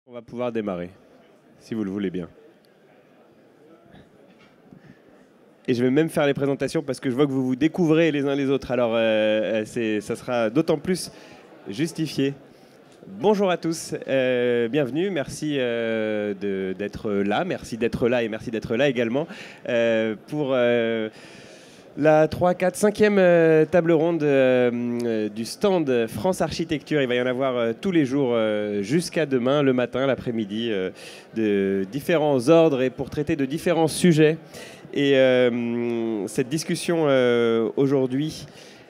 On va pouvoir démarrer, si vous le voulez bien. Et je vais même faire les présentations parce que je vois que vous vous découvrez les uns les autres. Alors, ça sera d'autant plus justifié. Bonjour à tous, bienvenue, merci d'être là, merci d'être là et merci d'être là également pour la 3, 4, 5e table ronde du stand France Architecture. Il va y en avoir tous les jours jusqu'à demain, le matin, l'après-midi, de différents ordres et pour traiter de différents sujets. Et cette discussion aujourd'hui,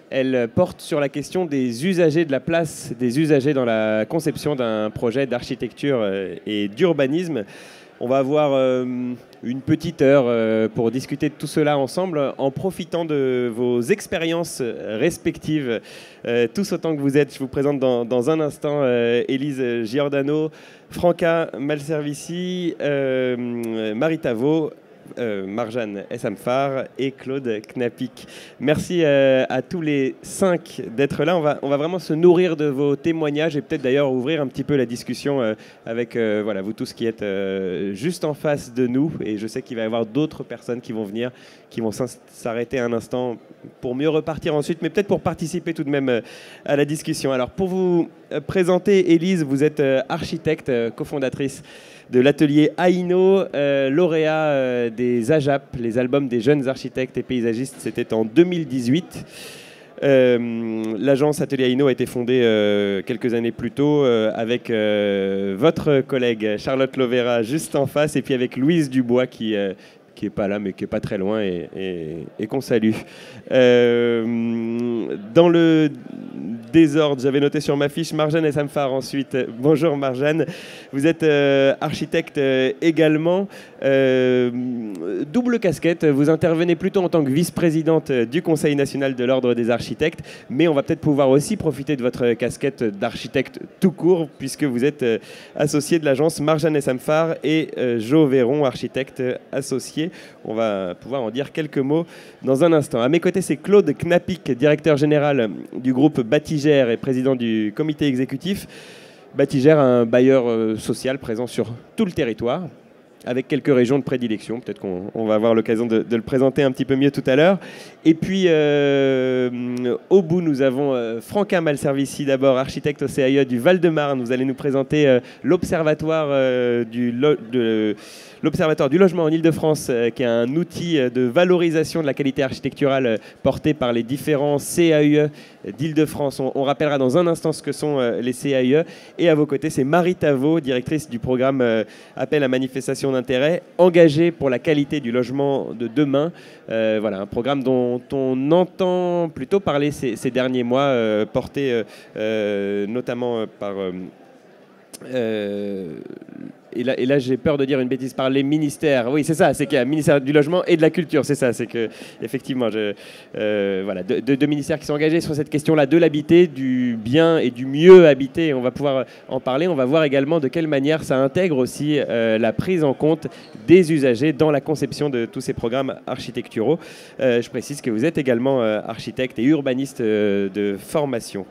elle porte sur la question des usagers, de la place des usagers dans la conception d'un projet d'architecture et d'urbanisme. On va avoir une petite heure pour discuter de tout cela ensemble en profitant de vos expériences respectives, tous autant que vous êtes. Je vous présente dans un instant Élise Giordano, Franca Malservici, Marie Tavo, Marjane Essamfar et Claude Knapik. Merci à tous les 5 d'être là. On va vraiment se nourrir de vos témoignages et peut-être d'ailleurs ouvrir un petit peu la discussion avec voilà, vous tous qui êtes juste en face de nous. Et je sais qu'il va y avoir d'autres personnes qui vont venir, qui vont s'arrêter un instant pour mieux repartir ensuite, mais peut-être pour participer tout de même à la discussion. Alors pour vous présenter, Élise, vous êtes architecte, cofondatrice de l'atelier Aino, lauréat des AJAP, les albums des jeunes architectes et paysagistes, c'était en 2018. L'agence Atelier Aino a été fondée quelques années plus tôt avec votre collègue Charlotte Lovera juste en face et puis avec Louise Dubois qui est pas là mais qui est pas très loin et qu'on salue. Dans le désordre, j'avais noté sur ma fiche Marjane Essamfar ensuite. Bonjour Marjane, vous êtes architecte également, double casquette, vous intervenez plutôt en tant que vice-présidente du Conseil national de l'Ordre des architectes, mais on va peut-être pouvoir aussi profiter de votre casquette d'architecte tout court puisque vous êtes associé de l'agence Marjane Essamfar et Jo Véron, architecte associé. On va pouvoir en dire quelques mots dans un instant. À mes côtés, c'est Claude Knapik, directeur général du groupe Batigère et président du comité exécutif. Batigère, un bailleur social présent sur tout le territoire, avec quelques régions de prédilection. Peut-être qu'on va avoir l'occasion de le présenter un petit peu mieux tout à l'heure. Et puis, au bout, nous avons Franca Malservici, d'abord, architecte au CAIE du Val-de-Marne. Vous allez nous présenter l'Observatoire l'Observatoire du logement en Ile-de-France, qui est un outil de valorisation de la qualité architecturale porté par les différents CAUE d'Ile-de-France. On rappellera dans un instant ce que sont les CAUE. Et à vos côtés, c'est Marie Tavo, directrice du programme Appel à manifestation d'intérêt, engagée pour la qualité du logement de demain. Voilà, un programme dont on entend plutôt parler ces derniers mois, porté notamment par... Et là j'ai peur de dire une bêtise, par les ministères. Oui, c'est ça, c'est qu'il y a le ministère du Logement et de la Culture, c'est ça, c'est que effectivement, voilà, deux ministères qui sont engagés sur cette question-là de l'habiter, du bien et du mieux habiter. On va pouvoir en parler. On va voir également de quelle manière ça intègre aussi la prise en compte des usagers dans la conception de tous ces programmes architecturaux. Je précise que vous êtes également architecte et urbaniste de formation.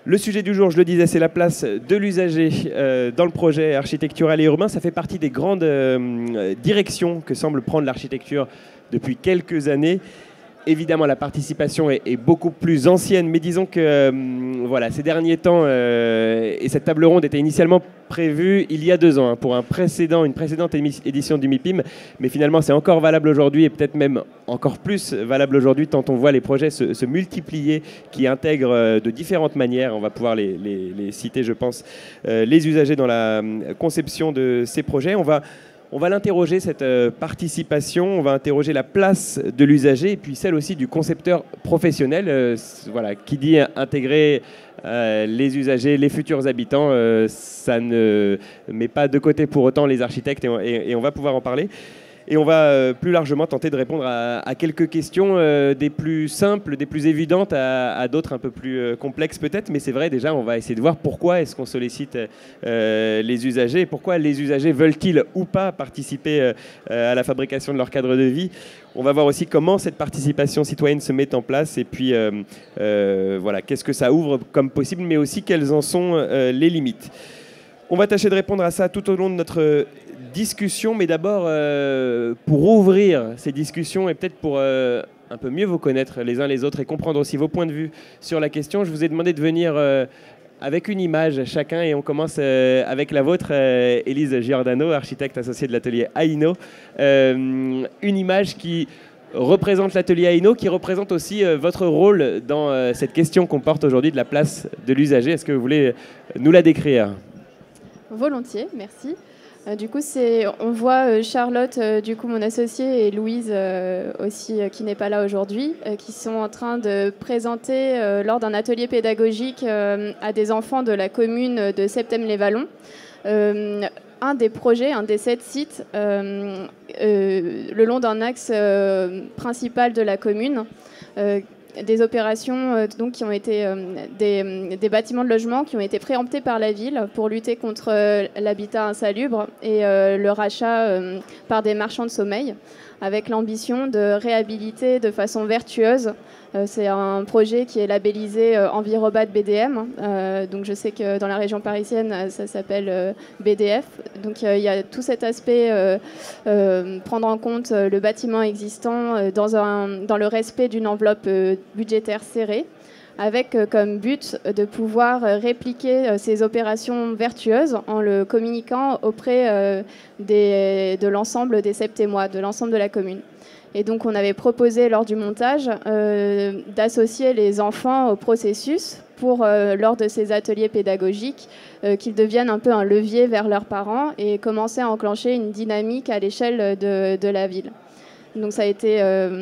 Le sujet du jour, je le disais, c'est la place de l'usager dans le projet architectural et urbain. Ça fait partie des grandes directions que semble prendre l'architecture depuis quelques années. Évidemment, la participation est beaucoup plus ancienne, mais disons que voilà, ces derniers temps, et cette table ronde était initialement prévue il y a 2 ans pour une précédente édition du MIPIM, mais finalement c'est encore valable aujourd'hui et peut-être même encore plus valable aujourd'hui tant on voit les projets se multiplier qui intègrent de différentes manières, on va pouvoir les citer je pense, les usagers dans la conception de ces projets. On va l'interroger, cette participation, on va interroger la place de l'usager et puis celle aussi du concepteur professionnel. Voilà, qui dit intégrer les usagers, les futurs habitants, ça ne met pas de côté pour autant les architectes et on va pouvoir en parler. Et on va plus largement tenter de répondre à quelques questions, des plus simples, des plus évidentes, à d'autres un peu plus complexes peut-être. Mais c'est vrai, déjà, on va essayer de voir pourquoi est-ce qu'on sollicite les usagers et pourquoi les usagers veulent-ils ou pas participer à la fabrication de leur cadre de vie. On va voir aussi comment cette participation citoyenne se met en place et puis voilà, qu'est-ce que ça ouvre comme possible, mais aussi quelles en sont les limites. On va tâcher de répondre à ça tout au long de notre discussion, mais d'abord, pour ouvrir ces discussions et peut-être pour un peu mieux vous connaître les uns les autres et comprendre aussi vos points de vue sur la question, je vous ai demandé de venir avec une image chacun, et on commence avec la vôtre, Élise Giordano, architecte associée de l'atelier Aino. Une image qui représente l'atelier Aino, qui représente aussi votre rôle dans cette question qu'on porte aujourd'hui de la place de l'usager. Est-ce que vous voulez nous la décrire ? Volontiers, merci. Du coup, on voit Charlotte, du coup mon associée, et Louise aussi, qui n'est pas là aujourd'hui, qui sont en train de présenter lors d'un atelier pédagogique à des enfants de la commune de Septèmes-les-Vallons un des projets, un des 7 sites le long d'un axe principal de la commune. Des opérations donc, qui ont été des bâtiments de logement qui ont été préemptés par la ville pour lutter contre l'habitat insalubre et le rachat par des marchands de sommeil, avec l'ambition de réhabiliter de façon vertueuse. C'est un projet qui est labellisé Envirobat BDM. Donc je sais que dans la région parisienne, ça s'appelle BDF. Donc il y a tout cet aspect, prendre en compte le bâtiment existant dans le respect d'une enveloppe budgétaire serrée, avec comme but de pouvoir répliquer ces opérations vertueuses en le communiquant auprès de l'ensemble des Septémois, de l'ensemble de la commune. Et donc on avait proposé lors du montage d'associer les enfants au processus pour, lors de ces ateliers pédagogiques, qu'ils deviennent un peu un levier vers leurs parents et commencer à enclencher une dynamique à l'échelle de la ville. Donc ça a été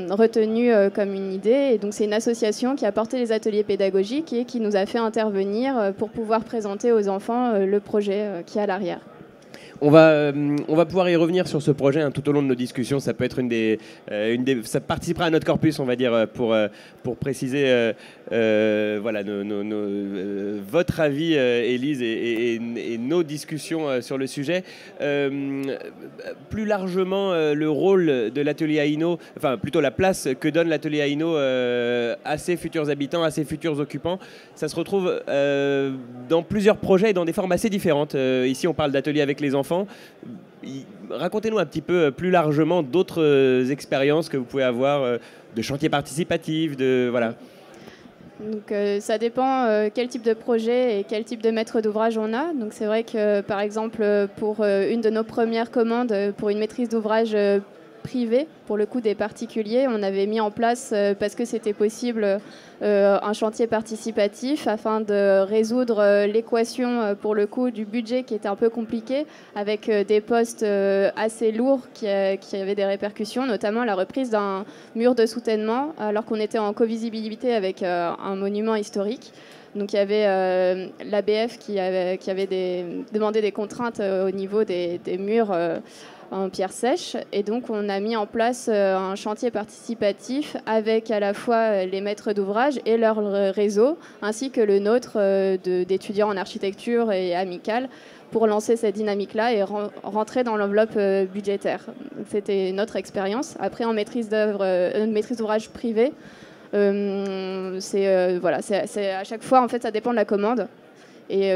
retenu comme une idée. Et donc c'est une association qui a porté les ateliers pédagogiques et qui nous a fait intervenir pour pouvoir présenter aux enfants le projet qui est à l'arrière. On va pouvoir y revenir sur ce projet tout au long de nos discussions. Ça peut être ça participera à notre corpus, on va dire, pour préciser voilà, votre avis, Élise, et nos discussions sur le sujet. Plus largement, le rôle de l'atelier Aino, enfin plutôt la place que donne l'atelier Aino à ses futurs habitants, à ses futurs occupants, ça se retrouve dans plusieurs projets et dans des formes assez différentes. Ici, on parle d'ateliers avec les enfants. Racontez-nous un petit peu plus largement d'autres expériences que vous pouvez avoir, de chantiers participatifs, voilà. Donc, ça dépend quel type de projet et quel type de maître d'ouvrage on a. Donc c'est vrai que par exemple pour une de nos premières commandes, pour une maîtrise d'ouvrage privée, pour le coup des particuliers, on avait mis en place, parce que c'était possible, un chantier participatif afin de résoudre l'équation, pour le coup, du budget qui était un peu compliqué, avec des postes assez lourds qui avaient des répercussions, notamment la reprise d'un mur de soutènement, alors qu'on était en co-visibilité avec un monument historique. Donc il y avait l'ABF qui avait demandé des contraintes au niveau des murs en pierre sèche, et donc on a mis en place un chantier participatif avec à la fois les maîtres d'ouvrage et leur réseau, ainsi que le nôtre d'étudiants en architecture et amicale, pour lancer cette dynamique-là et rentrer dans l'enveloppe budgétaire. C'était notre expérience. Après, en maîtrise d'ouvrage privée, voilà, c'est à chaque fois, en fait, ça dépend de la commande. Et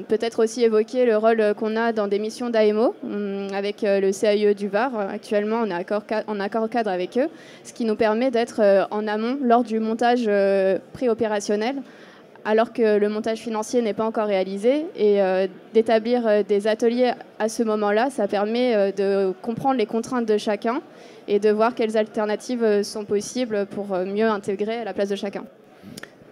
peut-être aussi évoquer le rôle qu'on a dans des missions d'AMO avec le CAIE du Var. Actuellement, on est en accord cadre avec eux, ce qui nous permet d'être en amont lors du montage préopérationnel, alors que le montage financier n'est pas encore réalisé. Et d'établir des ateliers à ce moment-là, ça permet de comprendre les contraintes de chacun et de voir quelles alternatives sont possibles pour mieux intégrer la place de chacun.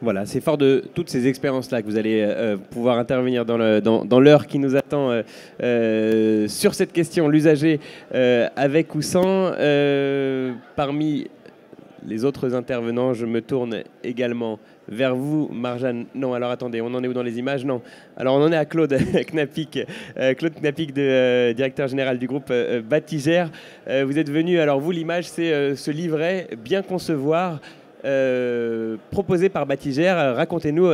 Voilà, c'est fort de toutes ces expériences-là que vous allez pouvoir intervenir dans l'heure qui nous attend sur cette question, l'usager avec ou sans. Parmi les autres intervenants, je me tourne également vers vous, Marjane. Non, alors attendez, on en est où dans les images? Non. Alors on en est à Claude Knapik, directeur général du groupe Batigère. Vous êtes venu, alors vous, l'image, c'est ce livret Bien concevoir, proposé par Batigère. Racontez-nous,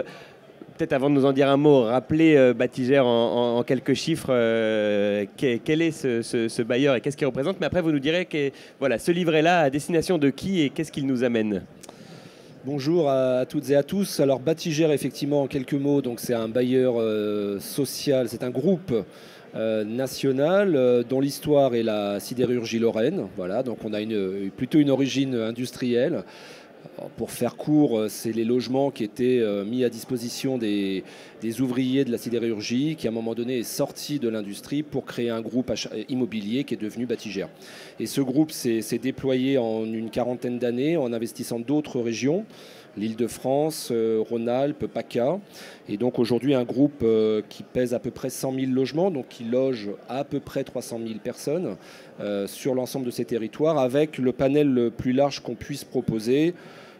peut-être avant de nous en dire un mot, rappelez Batigère en quelques chiffres, quel est ce bailleur et qu'est-ce qu'il représente. Mais après, vous nous direz que voilà, ce livret-là, à destination de qui et qu'est-ce qu'il nous amène? Bonjour à toutes et à tous. Alors Batigère, effectivement, en quelques mots, donc c'est un bailleur social, c'est un groupe national dont l'histoire est la sidérurgie lorraine. Voilà, donc on a plutôt une origine industrielle. Alors, pour faire court, c'est les logements qui étaient mis à disposition des ouvriers de la sidérurgie qui à un moment donné est sorti de l'industrie pour créer un groupe immobilier qui est devenu Batigère. Et ce groupe s'est déployé en une quarantaine d'années en investissant d'autres régions, l'Île-de-France, Rhône-Alpes, PACA. Et donc aujourd'hui un groupe qui pèse à peu près 100 000 logements, donc qui loge à peu près 300 000 personnes sur l'ensemble de ces territoires, avec le panel le plus large qu'on puisse proposer,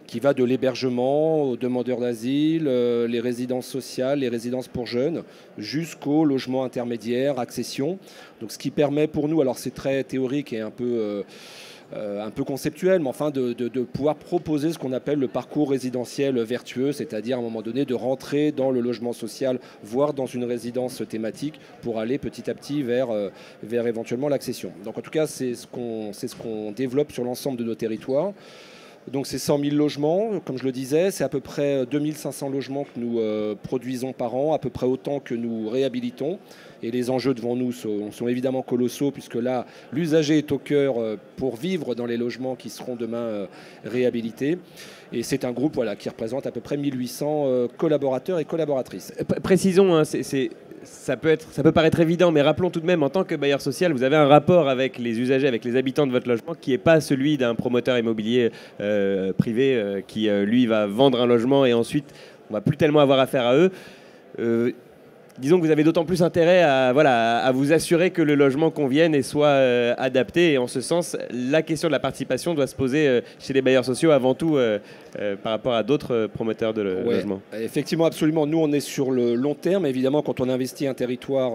qui va de l'hébergement aux demandeurs d'asile, les résidences sociales, les résidences pour jeunes, jusqu'au logement intermédiaire, accession. Donc ce qui permet pour nous, alors c'est très théorique et un peu conceptuel, mais enfin de pouvoir proposer ce qu'on appelle le parcours résidentiel vertueux, c'est-à-dire à un moment donné de rentrer dans le logement social, voire dans une résidence thématique, pour aller petit à petit vers éventuellement l'accession. Donc en tout cas, c'est ce qu'on développe sur l'ensemble de nos territoires. Donc c'est 100 000 logements, comme je le disais, c'est à peu près 2500 logements que nous produisons par an, à peu près autant que nous réhabilitons. Et les enjeux devant nous sont évidemment colossaux, puisque là, l'usager est au cœur pour vivre dans les logements qui seront demain réhabilités. Et c'est un groupe qui représente à peu près 1800 collaborateurs et collaboratrices. Précisons, hein, ça peut paraître évident, mais rappelons tout de même, en tant que bailleur social, vous avez un rapport avec les usagers, avec les habitants de votre logement, qui n'est pas celui d'un promoteur immobilier privé qui, lui, va vendre un logement et ensuite, on ne va plus tellement avoir affaire à eux. Disons que vous avez d'autant plus intérêt à vous assurer que le logement convienne et soit adapté. Et en ce sens, la question de la participation doit se poser chez les bailleurs sociaux avant tout par rapport à d'autres promoteurs de logement. Effectivement, absolument. Nous, on est sur le long terme. Évidemment, quand on investit un territoire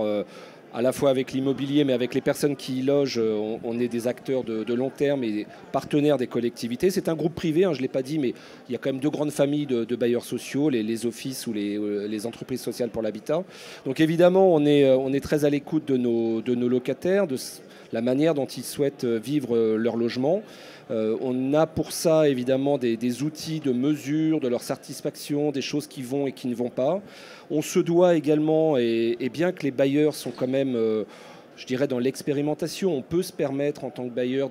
à la fois avec l'immobilier, mais avec les personnes qui y logent, on est des acteurs de long terme et partenaires des collectivités. C'est un groupe privé, je ne l'ai pas dit, mais il y a quand même deux grandes familles de bailleurs sociaux, les offices ou les entreprises sociales pour l'habitat. Donc évidemment, on est très à l'écoute de nos locataires, de la manière dont ils souhaitent vivre leur logement. On a pour ça évidemment des outils de mesure de leur satisfaction, des choses qui vont et qui ne vont pas. On se doit également, et bien que les bailleurs sont quand même, je dirais, dans l'expérimentation, on peut se permettre en tant que bailleur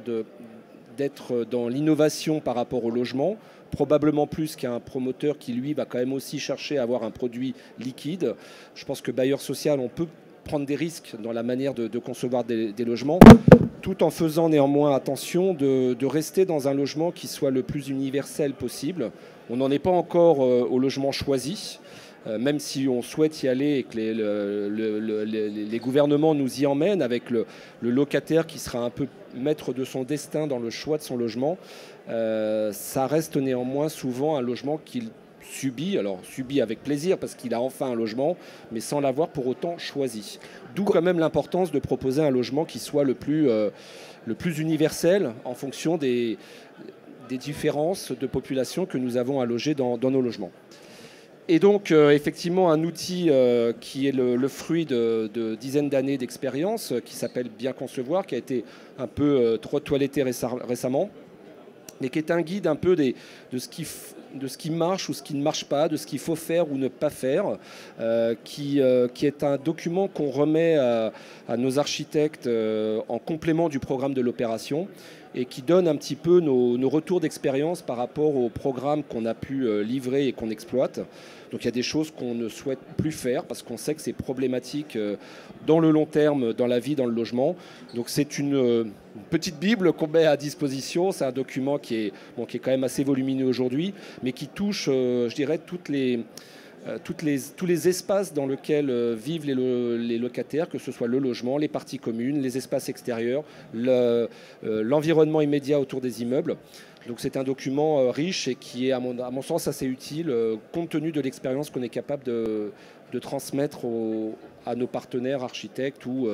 d'être dans l'innovation par rapport au logement, probablement plus qu'un promoteur qui, lui, va quand même aussi chercher à avoir un produit liquide. Je pense que bailleur social, on peut prendre des risques dans la manière de concevoir des logements, tout en faisant néanmoins attention de rester dans un logement qui soit le plus universel possible. On n'en est pas encore au logement choisi, même si on souhaite y aller et que les gouvernements nous y emmènent avec le locataire qui sera un peu maître de son destin dans le choix de son logement, ça reste néanmoins souvent un logement qu'il subit avec plaisir parce qu'il a enfin un logement, mais sans l'avoir pour autant choisi. D'où quand même l'importance de proposer un logement qui soit le plus universel en fonction des différences de population que nous avons à loger dans nos logements. Et donc, effectivement, un outil qui est le fruit de dizaines d'années d'expérience, qui s'appelle Bien Concevoir, qui a été un peu trop toiletté récemment, mais qui est un guide un peu de ce qui marche ou ce qui ne marche pas, de ce qu'il faut faire ou ne pas faire, qui est un document qu'on remet à nos architectes en complément du programme de l'opération et qui donne un petit peu nos retours d'expérience par rapport au programme qu'on a pu livrer et qu'on exploite. Donc il y a des choses qu'on ne souhaite plus faire parce qu'on sait que c'est problématique dans le long terme, dans la vie, dans le logement. Donc c'est une petite bible qu'on met à disposition. C'est un document qui est quand même assez volumineux aujourd'hui, mais qui touche, je dirais, tous les espaces dans lesquels vivent les locataires, que ce soit le logement, les parties communes, les espaces extérieurs, l'environnement immédiat autour des immeubles. Donc c'est un document riche et qui est, à mon sens, assez utile, compte tenu de l'expérience qu'on est capable de transmettre à nos partenaires architectes ou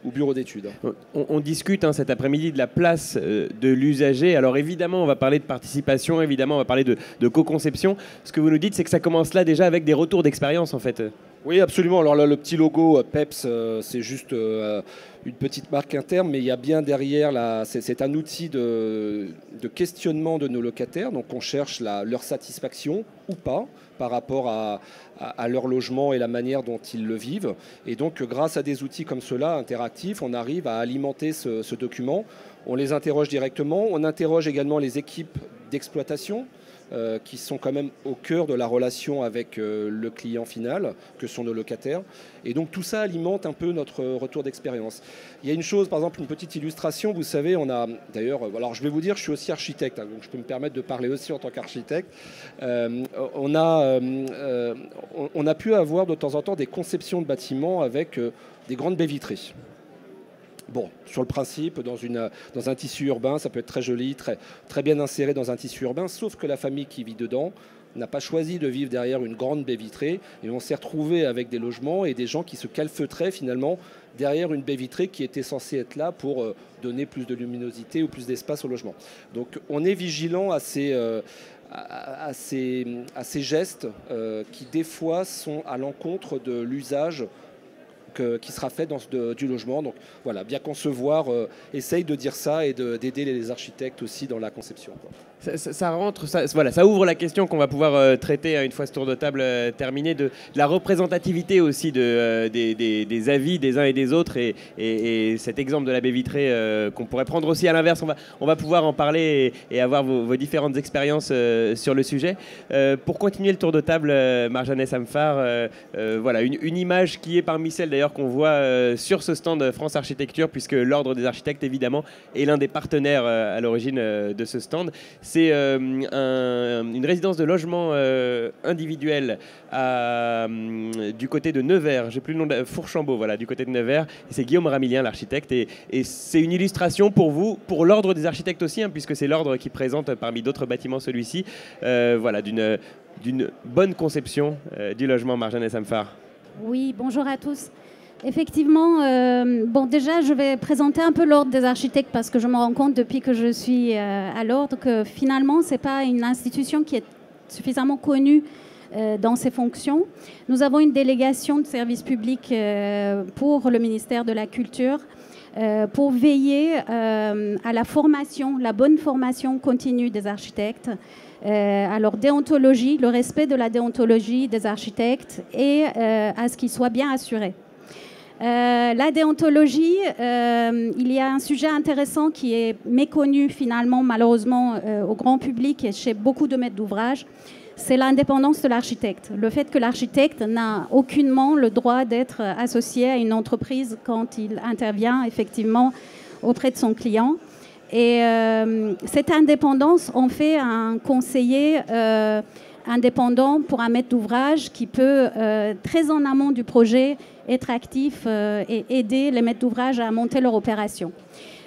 bureaux d'études. On discute cet après-midi de la place de l'usager. Alors évidemment, on va parler de participation, évidemment, on va parler de co-conception. Ce que vous nous dites, c'est que ça commence là déjà avec des retours d'expérience, en fait. Oui, absolument. Alors là, le petit logo PEPS, c'est juste une petite marque interne, mais il y a bien derrière, c'est un outil de questionnement de nos locataires. Donc on cherche leur satisfaction ou pas par rapport à leur logement et la manière dont ils le vivent. Et donc grâce à des outils comme cela, interactifs, on arrive à alimenter ce document. On les interroge directement. On interroge également les équipes d'exploitation, qui sont quand même au cœur de la relation avec le client final, que sont nos locataires. Et donc tout ça alimente un peu notre retour d'expérience. Il y a une chose, par exemple, une petite illustration. Vous savez, on a d'ailleurs, alors je vais vous dire, je suis aussi architecte, hein, donc je peux me permettre de parler aussi en tant qu'architecte. On a pu avoir de temps en temps des conceptions de bâtiments avec des grandes baies vitrées. Bon, sur le principe, dans un tissu urbain, ça peut être très joli, très bien inséré dans un tissu urbain, sauf que la famille qui vit dedans n'a pas choisi de vivre derrière une grande baie vitrée. Et on s'est retrouvé avec des logements et des gens qui se calfeutraient finalement derrière une baie vitrée qui était censée être là pour donner plus de luminosité ou plus d'espace au logement. Donc on est vigilant à ces gestes qui des fois sont à l'encontre de l'usage qui sera fait du logement. Donc voilà, bien concevoir, essaye de dire ça et d'aider les architectes aussi dans la conception, quoi. Ça ouvre la question qu'on va pouvoir traiter une fois ce tour de table terminé, de la représentativité aussi des avis des uns et des autres, et cet exemple de la baie vitrée qu'on pourrait prendre aussi à l'inverse. On va pouvoir en parler et avoir vos différentes expériences sur le sujet. Pour continuer le tour de table, Marjane Samphar, voilà, une image qui est parmi celles d'ailleurs qu'on voit sur ce stand France Architecture, puisque l'Ordre des architectes évidemment est l'un des partenaires à l'origine de ce stand. C'est une résidence de logement individuel du côté de Nevers. J'ai plus le nom de Fourchambault, voilà, du côté de Nevers. C'est Guillaume Ramilien, l'architecte. Et c'est une illustration pour vous, pour l'Ordre des architectes aussi, hein, puisque c'est l'Ordre qui présente parmi d'autres bâtiments celui-ci. Voilà, d'une bonne conception du logement, Marjane Samphar. Oui, bonjour à tous. Effectivement, bon, déjà, je vais présenter un peu l'Ordre des architectes parce que je me rends compte depuis que je suis à l'Ordre que finalement, ce n'est pas une institution qui est suffisamment connue dans ses fonctions. Nous avons une délégation de service public pour le ministère de la Culture pour veiller à la formation, la bonne formation continue des architectes, à leur déontologie, le respect de la déontologie des architectes et à ce qu'ils soient bien assurés. La déontologie, il y a un sujet intéressant qui est méconnu finalement, malheureusement, au grand public et chez beaucoup de maîtres d'ouvrage, c'est l'indépendance de l'architecte. Le fait que l'architecte n'a aucunement le droit d'être associé à une entreprise quand il intervient effectivement auprès de son client. Et cette indépendance en fait un conseiller indépendant pour un maître d'ouvrage qui peut, très en amont du projet, être actif et aider les maîtres d'ouvrage à monter leur opération.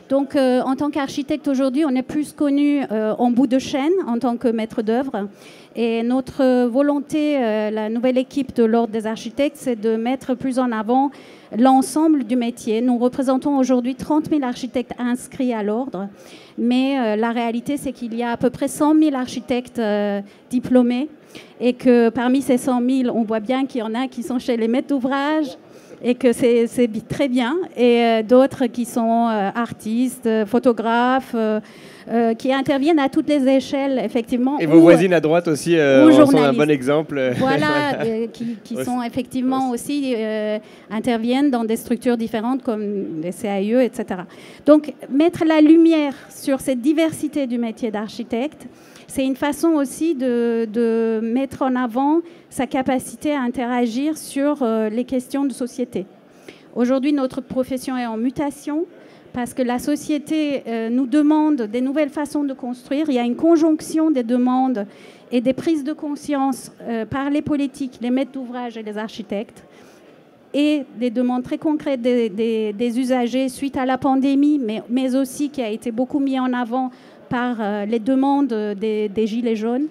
Donc, en tant qu'architecte aujourd'hui, on est plus connu en bout de chaîne en tant que maître d'œuvre. Et notre volonté, la nouvelle équipe de l'Ordre des architectes, c'est de mettre plus en avant l'ensemble du métier. Nous représentons aujourd'hui 30 000 architectes inscrits à l'Ordre, mais la réalité, c'est qu'il y a à peu près 100 000 architectes diplômés et que parmi ces 100 000, on voit bien qu'il y en a qui sont chez les maîtres d'ouvrage, et que c'est très bien, et d'autres qui sont artistes, photographes, qui interviennent à toutes les échelles, effectivement. Et vos voisines à droite aussi en sont un bon exemple. Voilà, qui sont effectivement aussi, interviennent dans des structures différentes comme les CAIE, etc. Donc, mettre la lumière sur cette diversité du métier d'architecte, c'est une façon aussi de mettre en avant sa capacité à interagir sur les questions de société. Aujourd'hui, notre profession est en mutation parce que la société nous demande des nouvelles façons de construire. Il y a une conjonction des demandes et des prises de conscience par les politiques, les maîtres d'ouvrage et les architectes, et des demandes très concrètes des usagers suite à la pandémie, mais aussi qui a été beaucoup mis en avant par les demandes des Gilets jaunes,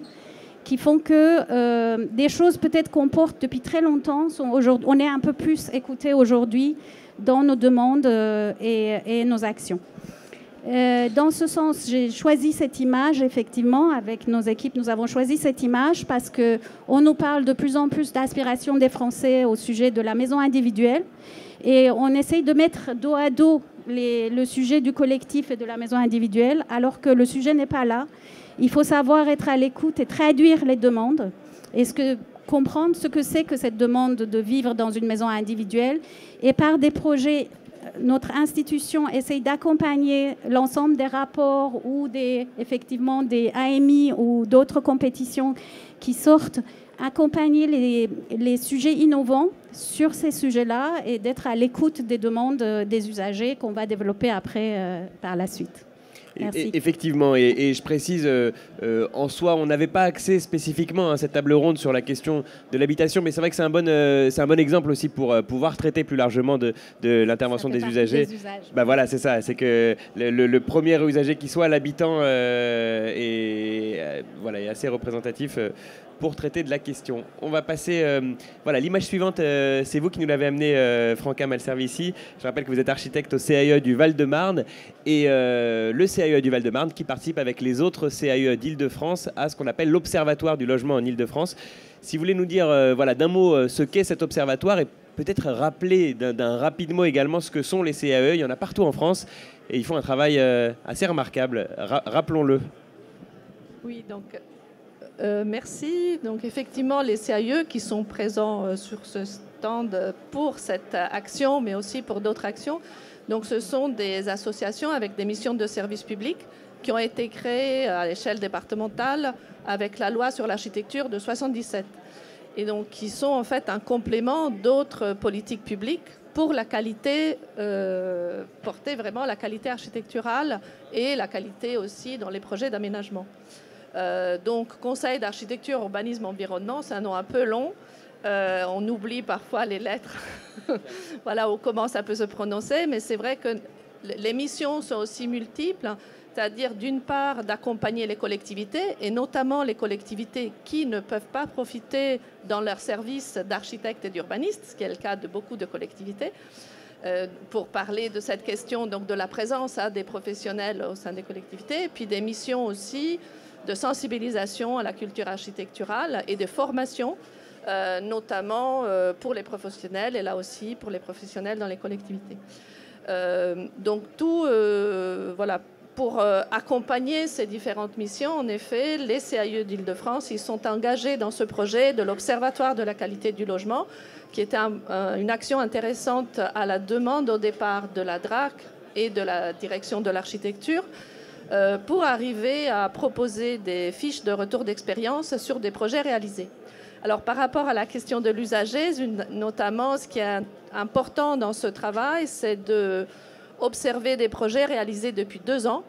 qui font que des choses peut-être qu'on porte depuis très longtemps, on est un peu plus écouté aujourd'hui dans nos demandes et nos actions. Dans ce sens, j'ai choisi cette image, effectivement, avec nos équipes, nous avons choisi cette image parce qu'on nous parle de plus en plus d'aspiration des Français au sujet de la maison individuelle. Et on essaye de mettre dos à dos le sujet du collectif et de la maison individuelle, alors que le sujet n'est pas là. Il faut savoir être à l'écoute et traduire les demandes et comprendre ce que c'est que cette demande de vivre dans une maison individuelle. Et par des projets, notre institution essaye d'accompagner l'ensemble des rapports ou effectivement des AMI ou d'autres compétitions qui sortent, accompagner les sujets innovants sur ces sujets-là et d'être à l'écoute des demandes des usagers qu'on va développer après par la suite. Merci. Effectivement, et je précise, en soi, on n'avait pas accès spécifiquement à cette table ronde sur la question de l'habitation, mais c'est vrai que c'est un bon exemple aussi pour pouvoir traiter plus largement de l'intervention des usagers. Bah voilà, c'est ça, c'est que le premier usager qui soit l'habitant est assez représentatif pour traiter de la question. On va passer... l'image suivante, c'est vous qui nous l'avez amené, Franca Malservici. Je rappelle que vous êtes architecte au CAE du Val-de-Marne et le CAE du Val-de-Marne qui participe avec les autres CAE d'Île-de-France à ce qu'on appelle l'Observatoire du logement en Île-de-France. Si vous voulez nous dire d'un mot ce qu'est cet observatoire et peut-être rappeler d'un rapide mot également ce que sont les CAE. Il y en a partout en France et ils font un travail assez remarquable. Rappelons-le. Oui, donc... merci. Donc effectivement, les CAE qui sont présents sur ce stand pour cette action, mais aussi pour d'autres actions. Donc ce sont des associations avec des missions de service public qui ont été créées à l'échelle départementale avec la loi sur l'architecture de 1977. Et donc qui sont en fait un complément d'autres politiques publiques pour la qualité, porter vraiment la qualité architecturale et la qualité aussi dans les projets d'aménagement. Donc, Conseil d'architecture, urbanisme, environnement, c'est un nom un peu long. On oublie parfois les lettres. Voilà, ou comment ça peut se prononcer. Mais c'est vrai que les missions sont aussi multiples. C'est-à-dire, d'une part, d'accompagner les collectivités, et notamment les collectivités qui ne peuvent pas profiter dans leur service d'architectes et d'urbanistes, ce qui est le cas de beaucoup de collectivités, pour parler de cette question donc, de la présence des professionnels au sein des collectivités, et puis des missions aussi de sensibilisation à la culture architecturale et de formation, notamment pour les professionnels et là aussi pour les professionnels dans les collectivités. Donc tout, pour accompagner ces différentes missions, en effet, les CAE d'Île-de-France, ils sont engagés dans ce projet de l'Observatoire de la qualité du logement, qui était une action intéressante à la demande au départ de la DRAC et de la direction de l'architecture, pour arriver à proposer des fiches de retour d'expérience sur des projets réalisés. Alors, par rapport à la question de l'usager, notamment, ce qui est important dans ce travail, c'est d'observer des projets réalisés depuis 2 ans,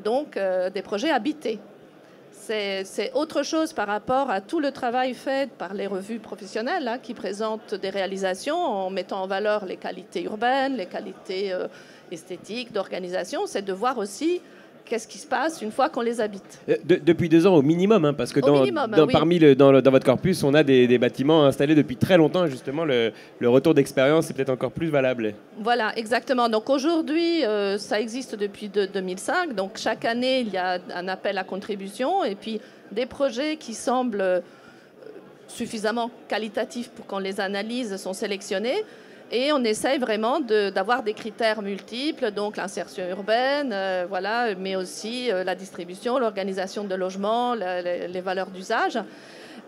donc des projets habités. C'est autre chose par rapport à tout le travail fait par les revues professionnelles qui présentent des réalisations en mettant en valeur les qualités urbaines, les qualités esthétiques, d'organisation. C'est de voir aussi qu'est-ce qui se passe une fois qu'on les habite. Depuis 2 ans au minimum, parce que dans votre corpus, on a des bâtiments installés depuis très longtemps, et justement le retour d'expérience est peut-être encore plus valable. Voilà, exactement. Donc aujourd'hui, ça existe depuis 2005, donc chaque année, il y a un appel à contribution, et puis des projets qui semblent suffisamment qualitatifs pour qu'on les analyse sont sélectionnés. Et on essaye vraiment d'avoir des critères multiples, donc l'insertion urbaine, mais aussi la distribution, l'organisation de logements, les valeurs d'usage.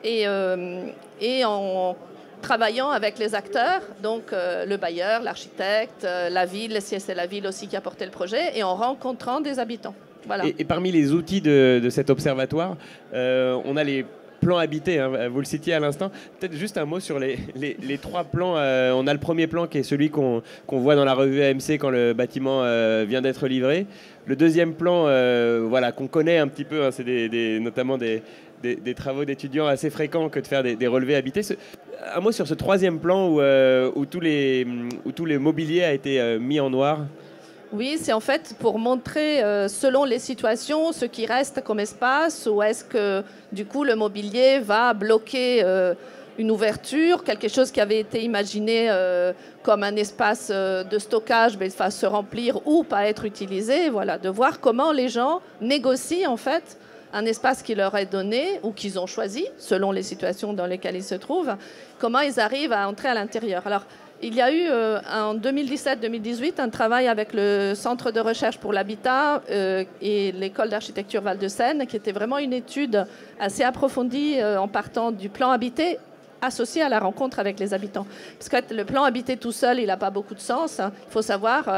Et en travaillant avec les acteurs, donc le bailleur, l'architecte, la ville, si c'est la ville aussi qui a porté le projet, et en rencontrant des habitants. Voilà. Et parmi les outils de cet observatoire, on a les plans habités, vous le citiez à l'instant. Peut-être juste un mot sur les 3 plans. On a le premier plan qui est celui qu'on voit dans la revue AMC quand le bâtiment vient d'être livré. Le deuxième plan, qu'on connaît un petit peu, c'est notamment des travaux d'étudiants assez fréquents que de faire des relevés habités. Un mot sur ce troisième plan où tout le mobilier a été mis en noir. Oui, c'est en fait pour montrer, selon les situations, ce qui reste comme espace, ou est-ce que, du coup, le mobilier va bloquer une ouverture, quelque chose qui avait été imaginé comme un espace de stockage, mais va se remplir ou pas être utilisé. Voilà, de voir comment les gens négocient en fait un espace qui leur est donné ou qu'ils ont choisi, selon les situations dans lesquelles ils se trouvent, comment ils arrivent à entrer à l'intérieur. Alors, il y a eu en 2017-2018 un travail avec le Centre de recherche pour l'habitat et l'école d'architecture Val-de-Seine, qui était vraiment une étude assez approfondie en partant du plan habité associé à la rencontre avec les habitants. Parce que le plan habité tout seul, il n'a pas beaucoup de sens. Il faut savoir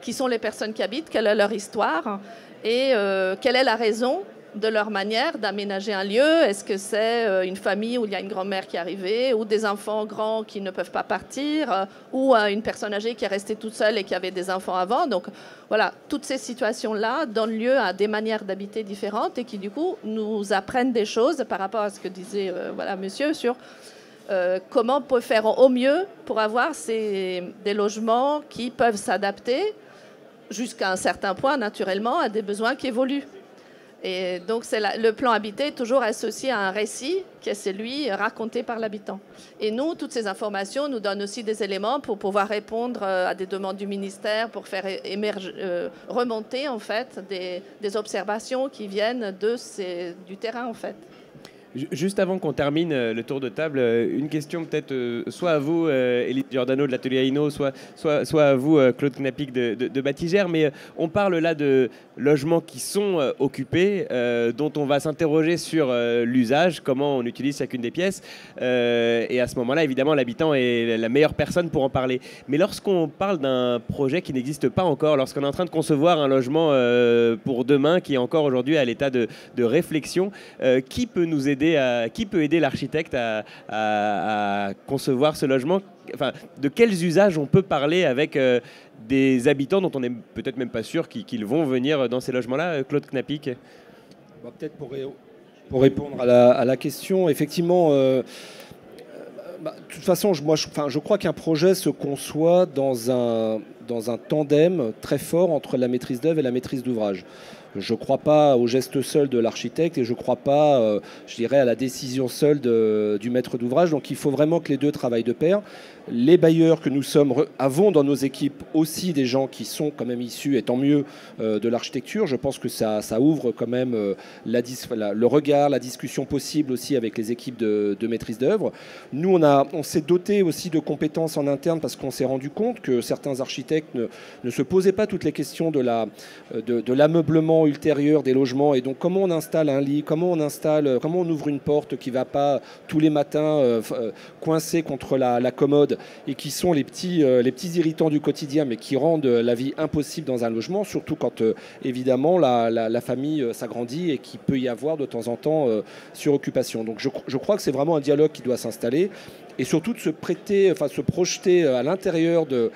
qui sont les personnes qui habitent, quelle est leur histoire et quelle est la raison de leur manière d'aménager un lieu. Est-ce que c'est une famille où il y a une grand-mère qui est arrivée, ou des enfants grands qui ne peuvent pas partir, ou une personne âgée qui est restée toute seule et qui avait des enfants avant. Donc voilà, toutes ces situations-là donnent lieu à des manières d'habiter différentes et qui du coup nous apprennent des choses par rapport à ce que disait voilà, monsieur sur comment on peut faire au mieux pour avoir des logements qui peuvent s'adapter jusqu'à un certain point naturellement à des besoins qui évoluent. Et donc, le plan habité est toujours associé à un récit qui est celui raconté par l'habitant. Et nous, toutes ces informations nous donnent aussi des éléments pour pouvoir répondre à des demandes du ministère, pour faire remonter en fait des observations qui viennent du terrain en fait. Juste avant qu'on termine le tour de table, une question peut-être soit à vous, Élise Giordano de l'atelier Aino, soit à vous, Claude Knapik de Batigère. Mais on parle là de logements qui sont occupés, dont on va s'interroger sur l'usage, comment on utilise chacune des pièces. Et à ce moment-là, évidemment, l'habitant est la meilleure personne pour en parler. Mais lorsqu'on parle d'un projet qui n'existe pas encore, lorsqu'on est en train de concevoir un logement pour demain, qui est encore aujourd'hui à l'état de réflexion, qui peut nous aider qui peut aider l'architecte à concevoir ce logement? Enfin, de quels usages on peut parler avec des habitants dont on n'est peut-être même pas sûr qu'ils vont venir dans ces logements-là? Claude Knapik. Peut-être pour répondre à la question, effectivement, de toute façon, je crois qu'un projet se conçoit dans un tandem très fort entre la maîtrise d'œuvre et la maîtrise d'ouvrage. Je ne crois pas au geste seul de l'architecte et je ne crois pas, je dirais, à la décision seule du maître d'ouvrage. Donc il faut vraiment que les deux travaillent de pair. Les bailleurs que nous sommes avons dans nos équipes aussi des gens qui sont quand même issus, et tant mieux, de l'architecture. Je pense que ça ouvre quand même le regard, la discussion possible aussi avec les équipes de maîtrise d'œuvre. Nous, on s'est doté aussi de compétences en interne parce qu'on s'est rendu compte que certains architectes ne se posaient pas toutes les questions de l'ameublement ultérieur des logements. Et donc comment on installe un lit, comment on ouvre une porte qui ne va pas tous les matins coincer contre la commode, et qui sont les petits irritants du quotidien, mais qui rendent la vie impossible dans un logement, surtout quand évidemment la famille s'agrandit et qu'il peut y avoir de temps en temps suroccupation. Donc je crois que c'est vraiment un dialogue qui doit s'installer, et surtout de se projeter à l'intérieur de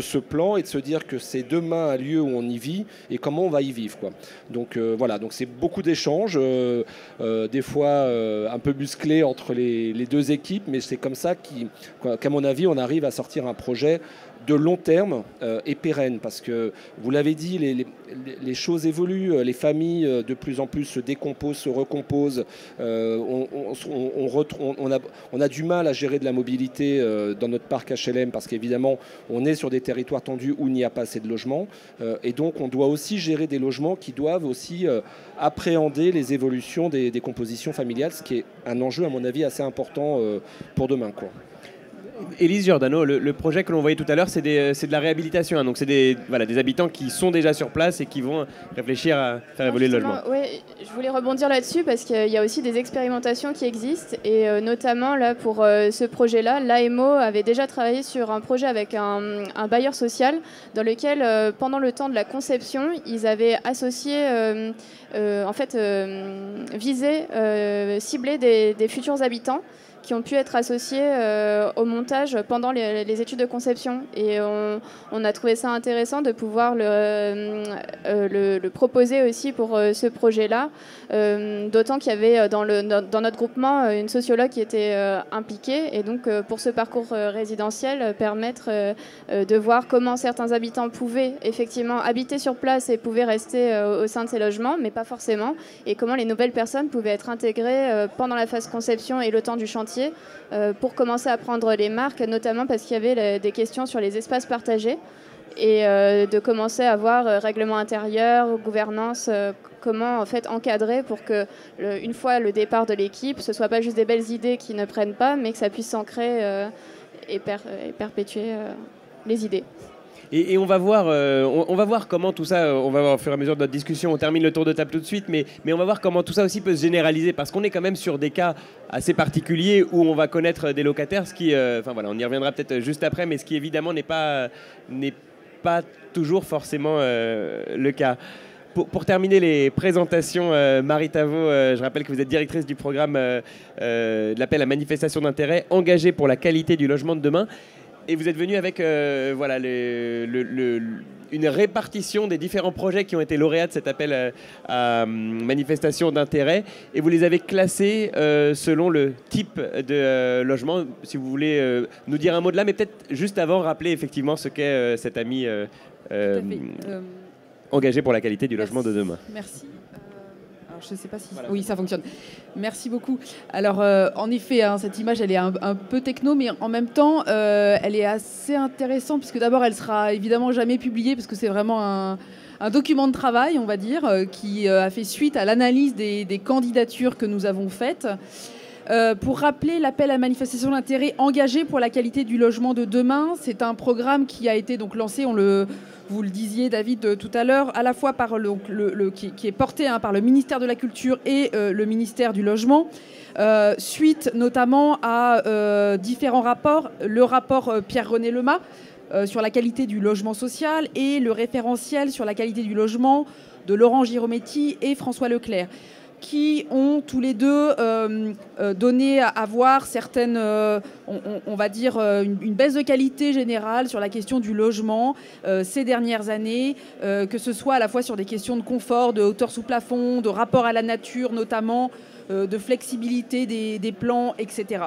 ce plan et de se dire que c'est demain un lieu où on y vit et comment on va y vivre, quoi. Donc voilà, donc c'est beaucoup d'échanges, des fois un peu musclés entre les deux équipes, mais c'est comme ça qu'à mon avis, on arrive à sortir un projet de long terme et pérenne, parce que vous l'avez dit, les choses évoluent, les familles de plus en plus se décomposent, se recomposent, on a du mal à gérer de la mobilité dans notre parc HLM, parce qu'évidemment on est sur des territoires tendus où il n'y a pas assez de logements, et donc on doit aussi gérer des logements qui doivent aussi appréhender les évolutions des compositions familiales, ce qui est un enjeu à mon avis assez important pour demain, quoi. Élise Giordano, le projet que l'on voyait tout à l'heure, c'est de la réhabilitation. Hein, donc c'est des habitants qui sont déjà sur place et qui vont réfléchir à faire évoluer le logement. Oui, je voulais rebondir là-dessus parce qu'il y a aussi des expérimentations qui existent. Et notamment là, pour ce projet-là, l'AMO avait déjà travaillé sur un projet avec un bailleur social dans lequel, pendant le temps de la conception, ils avaient associé, visé, ciblé des futurs habitants qui ont pu être associés au montage pendant les études de conception. Et on a trouvé ça intéressant de pouvoir le proposer aussi pour ce projet-là, d'autant qu'il y avait dans notre groupement une sociologue qui était impliquée. Et donc, pour ce parcours résidentiel, permettre de voir comment certains habitants pouvaient effectivement habiter sur place et pouvaient rester au sein de ces logements, mais pas forcément, et comment les nouvelles personnes pouvaient être intégrées pendant la phase conception et le temps du chantier volontiers pour commencer à prendre les marques, notamment parce qu'il y avait des questions sur les espaces partagés et de commencer à voir règlement intérieur, gouvernance, comment en fait encadrer pour que une fois le départ de l'équipe, ce ne soit pas juste des belles idées qui ne prennent pas, mais que ça puisse s'ancrer et perpétuer les idées. Et on va voir comment tout ça, on va voir au fur et à mesure de notre discussion, on termine le tour de table tout de suite, mais on va voir comment tout ça aussi peut se généraliser, parce qu'on est quand même sur des cas assez particuliers où on va connaître des locataires, ce qui, on y reviendra peut-être juste après, mais ce qui évidemment n'est pas toujours forcément le cas. Pour terminer les présentations, Marie Tavot, je rappelle que vous êtes directrice du programme de l'appel à manifestation d'intérêt engagé pour la qualité du logement de demain. Et vous êtes venu avec une répartition des différents projets qui ont été lauréats de cet appel à manifestation d'intérêt. Et vous les avez classés selon le type de logement. Si vous voulez nous dire un mot de là, mais peut-être juste avant, rappeler effectivement ce qu'est cet ami engagé pour la qualité du logement de demain. Merci. Alors, je ne sais pas si... Voilà. Oui, ça fonctionne. Merci beaucoup. Alors, en effet, cette image, elle est un peu techno, mais en même temps, elle est assez intéressante, puisque d'abord, elle sera évidemment jamais publiée, parce que c'est vraiment un document de travail, on va dire, qui a fait suite à l'analyse des candidatures que nous avons faites. Pour rappeler l'appel à manifestation d'intérêt engagé pour la qualité du logement de demain, c'est un programme qui a été donc lancé, vous le disiez David tout à l'heure, à la fois par qui est porté par le ministère de la Culture et le ministère du Logement, suite notamment à différents rapports, le rapport Pierre-René Lemas sur la qualité du logement social et le référentiel sur la qualité du logement de Laurent Girometti et François Leclerc, qui ont tous les deux donné à voir certaines, on va dire, une baisse de qualité générale sur la question du logement ces dernières années, que ce soit à la fois sur des questions de confort, de hauteur sous plafond, de rapport à la nature notamment, de flexibilité des plans, etc.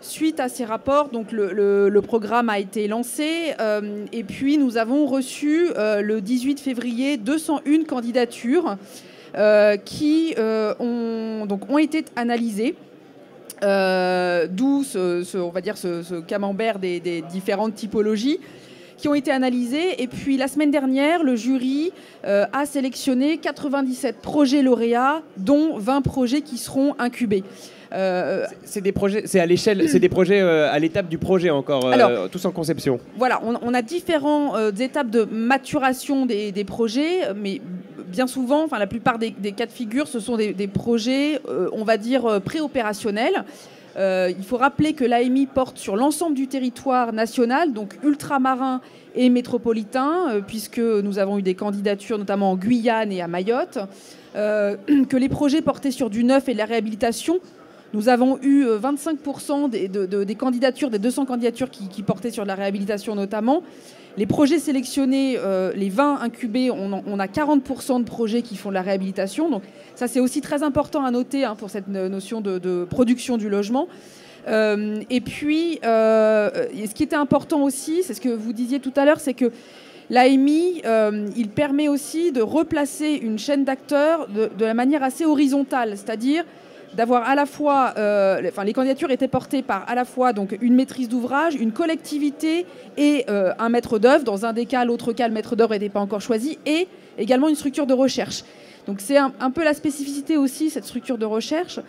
Suite à ces rapports, donc le programme a été lancé et puis nous avons reçu le 18 février 201 candidatures qui ont été analysées, d'où on va dire ce camembert des différentes typologies qui ont été analysées. Et puis la semaine dernière, le jury a sélectionné 97 projets lauréats, dont 20 projets qui seront incubés. C'est des projets, c'est à l'échelle, c'est des projets à l'étape du projet encore, tous en conception. Voilà, on a différentes étapes de maturation des projets, mais bien souvent, la plupart des cas de figure, ce sont des projets, on va dire, préopérationnels. Il faut rappeler que l'AMI porte sur l'ensemble du territoire national, donc ultramarin et métropolitain, puisque nous avons eu des candidatures notamment en Guyane et à Mayotte, que les projets portaient sur du neuf et de la réhabilitation. Nous avons eu 25% des candidatures, des 200 candidatures qui portaient sur de la réhabilitation notamment. Les projets sélectionnés, les 20 incubés, on a 40% de projets qui font de la réhabilitation. Donc ça, c'est aussi très important à noter pour cette notion de production du logement. Et puis, ce qui était important aussi, c'est ce que vous disiez tout à l'heure, c'est que l'AMI, il permet aussi de replacer une chaîne d'acteurs de la manière assez horizontale, c'est-à-dire d'avoir à la fois, les candidatures étaient portées par à la fois donc une maîtrise d'ouvrage, une collectivité et un maître d'œuvre. Dans un des cas, l'autre cas, le maître d'œuvre n'était pas encore choisi, et également une structure de recherche. Donc c'est un peu la spécificité aussi, cette structure de recherche.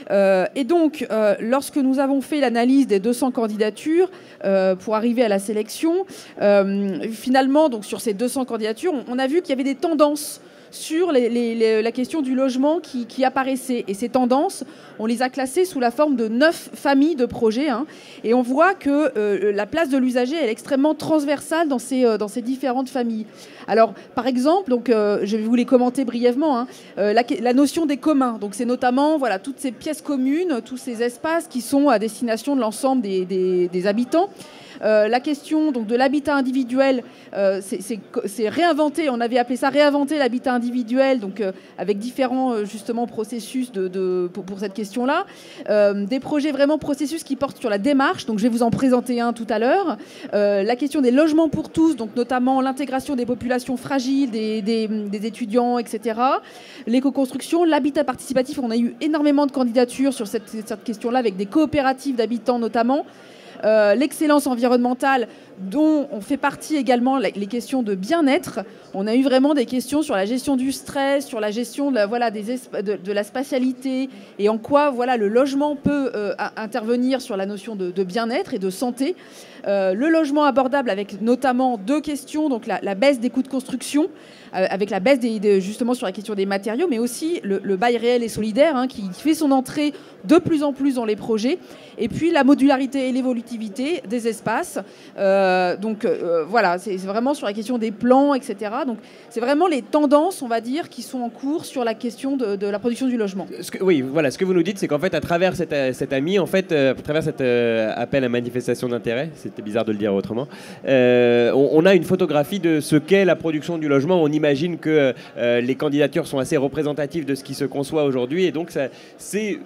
Et donc, lorsque nous avons fait l'analyse des 200 candidatures pour arriver à la sélection, finalement, donc sur ces 200 candidatures, on a vu qu'il y avait des tendances sur la question du logement qui apparaissait. Et ces tendances, on les a classées sous la forme de 9 familles de projets. Et on voit que la place de l'usager est extrêmement transversale dans ces différentes familles. Alors, par exemple, donc, je vais vous les commenter brièvement, la notion des communs. Donc, c'est notamment toutes ces pièces communes, tous ces espaces qui sont à destination de l'ensemble des habitants. La question donc, de l'habitat individuel, c'est réinventer, on avait appelé ça réinventer l'habitat individuel, donc avec différents justement processus pour cette question-là. Des projets vraiment processus qui portent sur la démarche, donc je vais vous en présenter un tout à l'heure. La question des logements pour tous, donc notamment l'intégration des populations fragiles, des étudiants, etc. L'éco-construction, l'habitat participatif, on a eu énormément de candidatures sur cette question-là avec des coopératives d'habitants notamment. L'excellence environnementale, dont on fait partie également les questions de bien-être. On a eu vraiment des questions sur la gestion du stress, sur la gestion de la spatialité et en quoi le logement peut intervenir sur la notion de bien-être et de santé. Le logement abordable avec notamment 2 questions, donc la baisse des coûts de construction, avec la baisse justement sur la question des matériaux, mais aussi le bail réel et solidaire qui fait son entrée de plus en plus dans les projets, et puis la modularité et l'évolutivité des espaces. Voilà, c'est vraiment sur la question des plans, etc. Donc c'est vraiment les tendances, on va dire, qui sont en cours sur la question de la production du logement. Oui, voilà, ce que vous nous dites, c'est qu'en fait, à travers cet AMI, en fait, à travers cet appel à manifestation d'intérêt, c'était bizarre de le dire autrement, on a une photographie de ce qu'est la production du logement. On imagine que les candidatures sont assez représentatives de ce qui se conçoit aujourd'hui, et donc c'est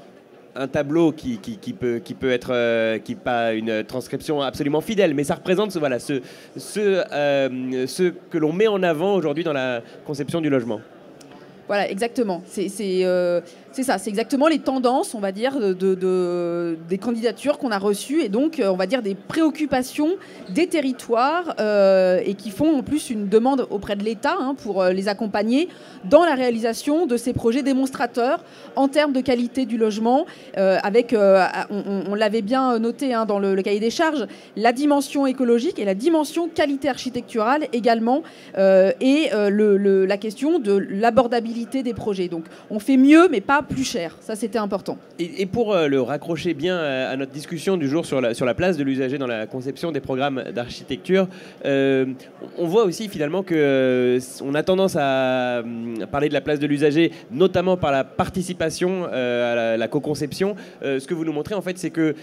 un tableau qui peut être pas une transcription absolument fidèle, mais ça représente ce que l'on met en avant aujourd'hui dans la conception du logement. Voilà, exactement. C'est ça, c'est exactement les tendances, on va dire, des candidatures qu'on a reçues et donc, on va dire, des préoccupations des territoires et qui font en plus une demande auprès de l'État pour les accompagner dans la réalisation de ces projets démonstrateurs en termes de qualité du logement, avec, on l'avait bien noté dans le cahier des charges, la dimension écologique et la dimension qualité architecturale également, et la question de l'abordabilité des projets. Donc on fait mieux mais pas plus cher, ça c'était important. Et pour le raccrocher bien à notre discussion du jour sur la place de l'usager dans la conception des programmes d'architecture, on voit aussi finalement qu'on a tendance à parler de la place de l'usager, notamment par la participation à la co-conception. Ce que vous nous montrez en fait, c'est que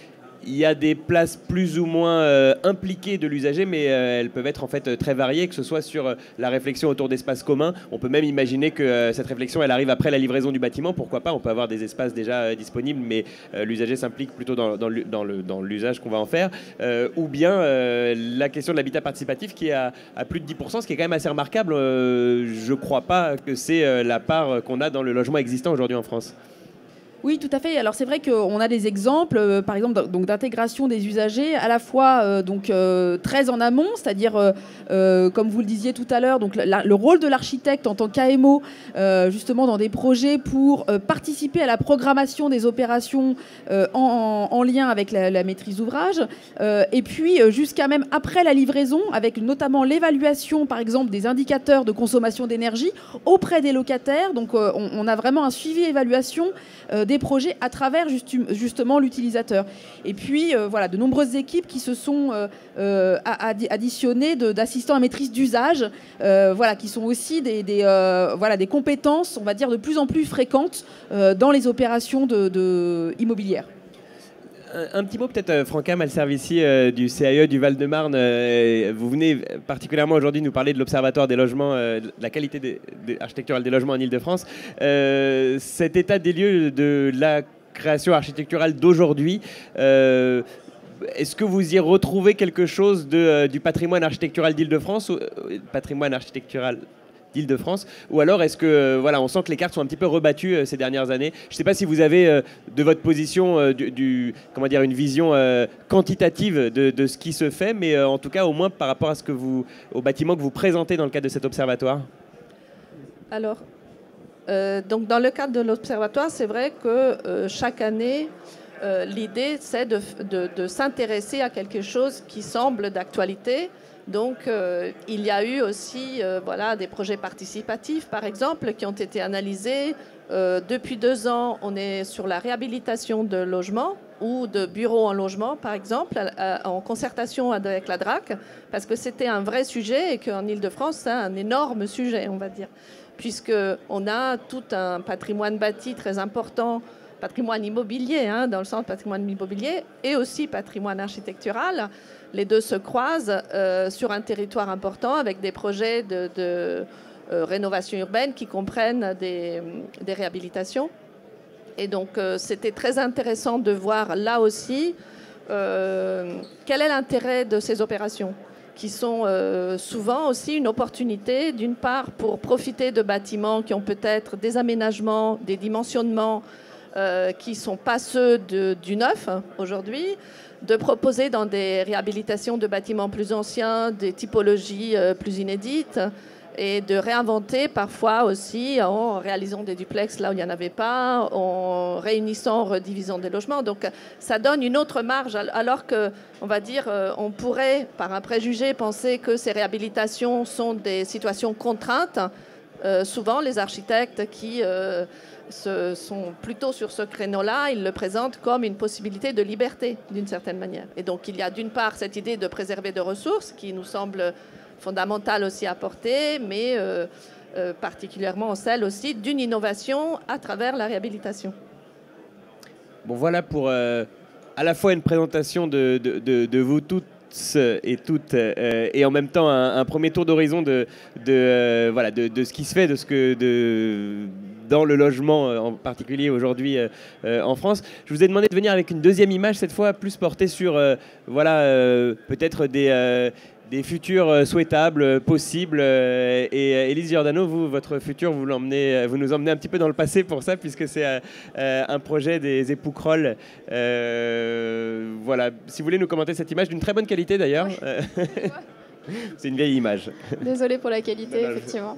il y a des places plus ou moins impliquées de l'usager, mais elles peuvent être en fait très variées, que ce soit sur la réflexion autour d'espaces communs. On peut même imaginer que cette réflexion, elle arrive après la livraison du bâtiment. Pourquoi pas ? On peut avoir des espaces déjà disponibles, mais l'usager s'implique plutôt dans l'usage qu'on va en faire. Ou bien la question de l'habitat participatif qui est à plus de 10%, ce qui est quand même assez remarquable. Je ne crois pas que c'est la part qu'on a dans le logement existant aujourd'hui en France. Oui, tout à fait. Alors c'est vrai qu'on a des exemples, par exemple, d'intégration des usagers, à la fois très en amont, c'est-à-dire, comme vous le disiez tout à l'heure, donc le rôle de l'architecte en tant qu'AMO, justement dans des projets pour participer à la programmation des opérations en lien avec la maîtrise d'ouvrage, et puis jusqu'à même après la livraison, avec notamment l'évaluation, par exemple, des indicateurs de consommation d'énergie auprès des locataires. Donc on a vraiment un suivi-évaluation des projets à travers justement l'utilisateur. Et puis, de nombreuses équipes qui se sont additionnées d'assistants à maîtrise d'usage, qui sont aussi des compétences, on va dire, de plus en plus fréquentes dans les opérations immobilières. Un petit mot peut-être, Franca Malservici du CAE du Val-de-Marne. Vous venez particulièrement aujourd'hui nous parler de l'Observatoire des logements, de la qualité architecturale des logements en Ile-de-France. Cet état des lieux de la création architecturale d'aujourd'hui, est-ce que vous y retrouvez quelque chose du patrimoine architectural d'Ile-de-France, patrimoine architectural d'Île-de-France, ou alors est-ce que on sent que les cartes sont un petit peu rebattues ces dernières années? Je ne sais pas si vous avez de votre position une vision quantitative de ce qui se fait, mais en tout cas au moins par rapport à au bâtiment que vous présentez dans le cadre de cet observatoire. Alors, donc dans le cadre de l'observatoire, c'est vrai que chaque année, l'idée c'est de s'intéresser à quelque chose qui semble d'actualité. Donc, il y a eu aussi des projets participatifs, par exemple, qui ont été analysés. Depuis 2 ans, on est sur la réhabilitation de logements ou de bureaux en logement, par exemple, en concertation avec la DRAC, parce que c'était un vrai sujet et qu'en Ile-de-France, c'est un énorme sujet, on va dire, puisqu'on a tout un patrimoine bâti très important patrimoine immobilier, hein, dans le sens patrimoine immobilier, et aussi patrimoine architectural. Les deux se croisent sur un territoire important avec des projets de rénovation urbaine qui comprennent des réhabilitations. Et donc, c'était très intéressant de voir là aussi quel est l'intérêt de ces opérations, qui sont souvent aussi une opportunité, d'une part, pour profiter de bâtiments qui ont peut-être des aménagements, des dimensionnements qui ne sont pas ceux du neuf aujourd'hui, de proposer dans des réhabilitations de bâtiments plus anciens des typologies plus inédites, et de réinventer parfois aussi en réalisant des duplex là où il n'y en avait pas, en réunissant, en redivisant des logements. Donc ça donne une autre marge, alors que, on va dire, on pourrait, par un préjugé, penser que ces réhabilitations sont des situations contraintes. Souvent, les architectes qui sont plutôt sur ce créneau-là, ils le présentent comme une possibilité de liberté, d'une certaine manière. Et donc, il y a d'une part cette idée de préserver des ressources qui nous semble fondamentale aussi à porter, mais particulièrement celle aussi d'une innovation à travers la réhabilitation. Bon, voilà pour à la fois une présentation de vous toutes et toutes, et en même temps un premier tour d'horizon de ce qui se fait, dans le logement en particulier aujourd'hui en France. Je vous ai demandé de venir avec une deuxième image, cette fois plus portée sur peut-être des futurs souhaitables, possibles. Et Élise Giordano, vous, votre futur, vous nous emmenez un petit peu dans le passé pour ça, puisque c'est un projet des époux Kroll. Voilà, si vous voulez nous commenter cette image, d'une très bonne qualité d'ailleurs. C'est une vieille image. Désolée pour la qualité, effectivement.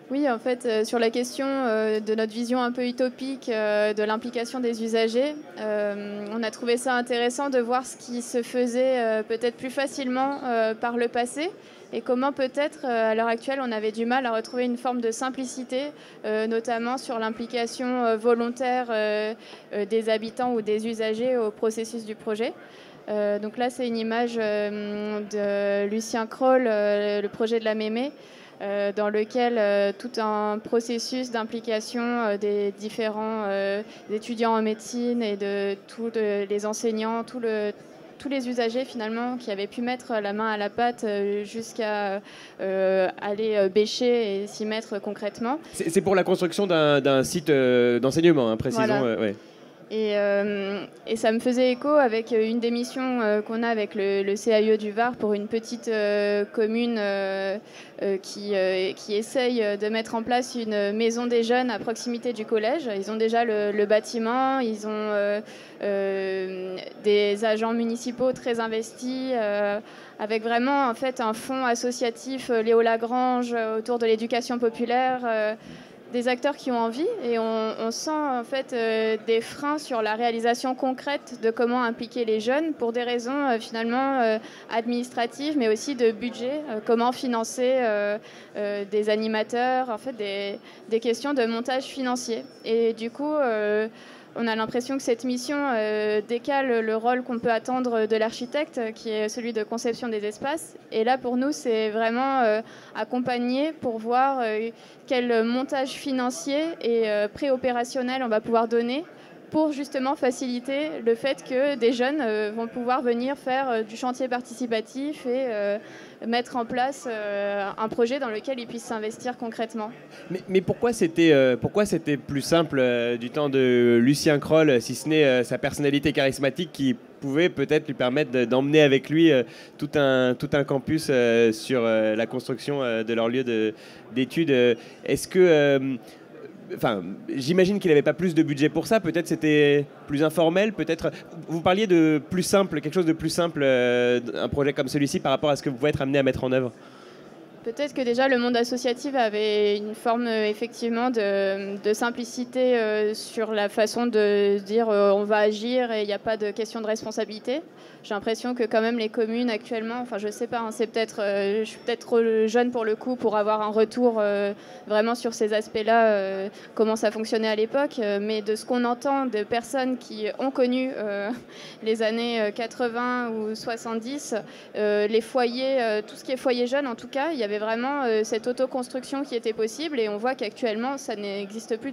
Oui, en fait, sur la question de notre vision un peu utopique de l'implication des usagers, on a trouvé ça intéressant de voir ce qui se faisait peut-être plus facilement par le passé et comment peut-être à l'heure actuelle on avait du mal à retrouver une forme de simplicité, notamment sur l'implication volontaire des habitants ou des usagers au processus du projet. Donc là, c'est une image de Lucien Kroll, le projet de la Mémé, dans lequel tout un processus d'implication des différents étudiants en médecine et de tous les enseignants, tous les usagers finalement qui avaient pu mettre la main à la pâte jusqu'à aller bêcher et s'y mettre concrètement. C'est pour la construction d'un site d'enseignement, hein, précisons. Voilà. Ouais. Et ça me faisait écho avec une des missions qu'on a avec le CAIE du Var pour une petite commune qui essaye de mettre en place une maison des jeunes à proximité du collège. Ils ont déjà le bâtiment, ils ont des agents municipaux très investis, avec vraiment en fait un fonds associatif Léo Lagrange autour de l'éducation populaire. Des acteurs qui ont envie et on sent en fait des freins sur la réalisation concrète de comment impliquer les jeunes pour des raisons finalement administratives mais aussi de budget, comment financer des animateurs, en fait des questions de montage financier. Et du coup, on a l'impression que cette mission décale le rôle qu'on peut attendre de l'architecte, qui est celui de conception des espaces. Et là, pour nous, c'est vraiment accompagner pour voir quel montage financier et préopérationnel on va pouvoir donner pour justement faciliter le fait que des jeunes vont pouvoir venir faire du chantier participatif et mettre en place un projet dans lequel ils puissent s'investir concrètement. Mais pourquoi c'était plus simple du temps de Lucien Kroll, si ce n'est sa personnalité charismatique qui pouvait peut-être lui permettre d'emmener avec lui tout un campus sur la construction de leur lieu d'études. Est-ce que... j'imagine qu'il n'avait pas plus de budget pour ça. Peut-être c'était plus informel. Peut-être. Vous parliez de plus simple, quelque chose de plus simple, un projet comme celui-ci par rapport à ce que vous pouvez être amené à mettre en œuvre. Peut-être que déjà le monde associatif avait une forme effectivement de simplicité sur la façon de dire on va agir et il n'y a pas de question de responsabilité. J'ai l'impression que quand même les communes actuellement, enfin je sais pas, hein, je suis peut-être trop jeune pour le coup pour avoir un retour vraiment sur ces aspects-là, comment ça fonctionnait à l'époque, mais de ce qu'on entend de personnes qui ont connu les années 80 ou 70, les foyers, tout ce qui est foyer jeune en tout cas, il y avait vraiment cette autoconstruction qui était possible et on voit qu'actuellement ça n'existe plus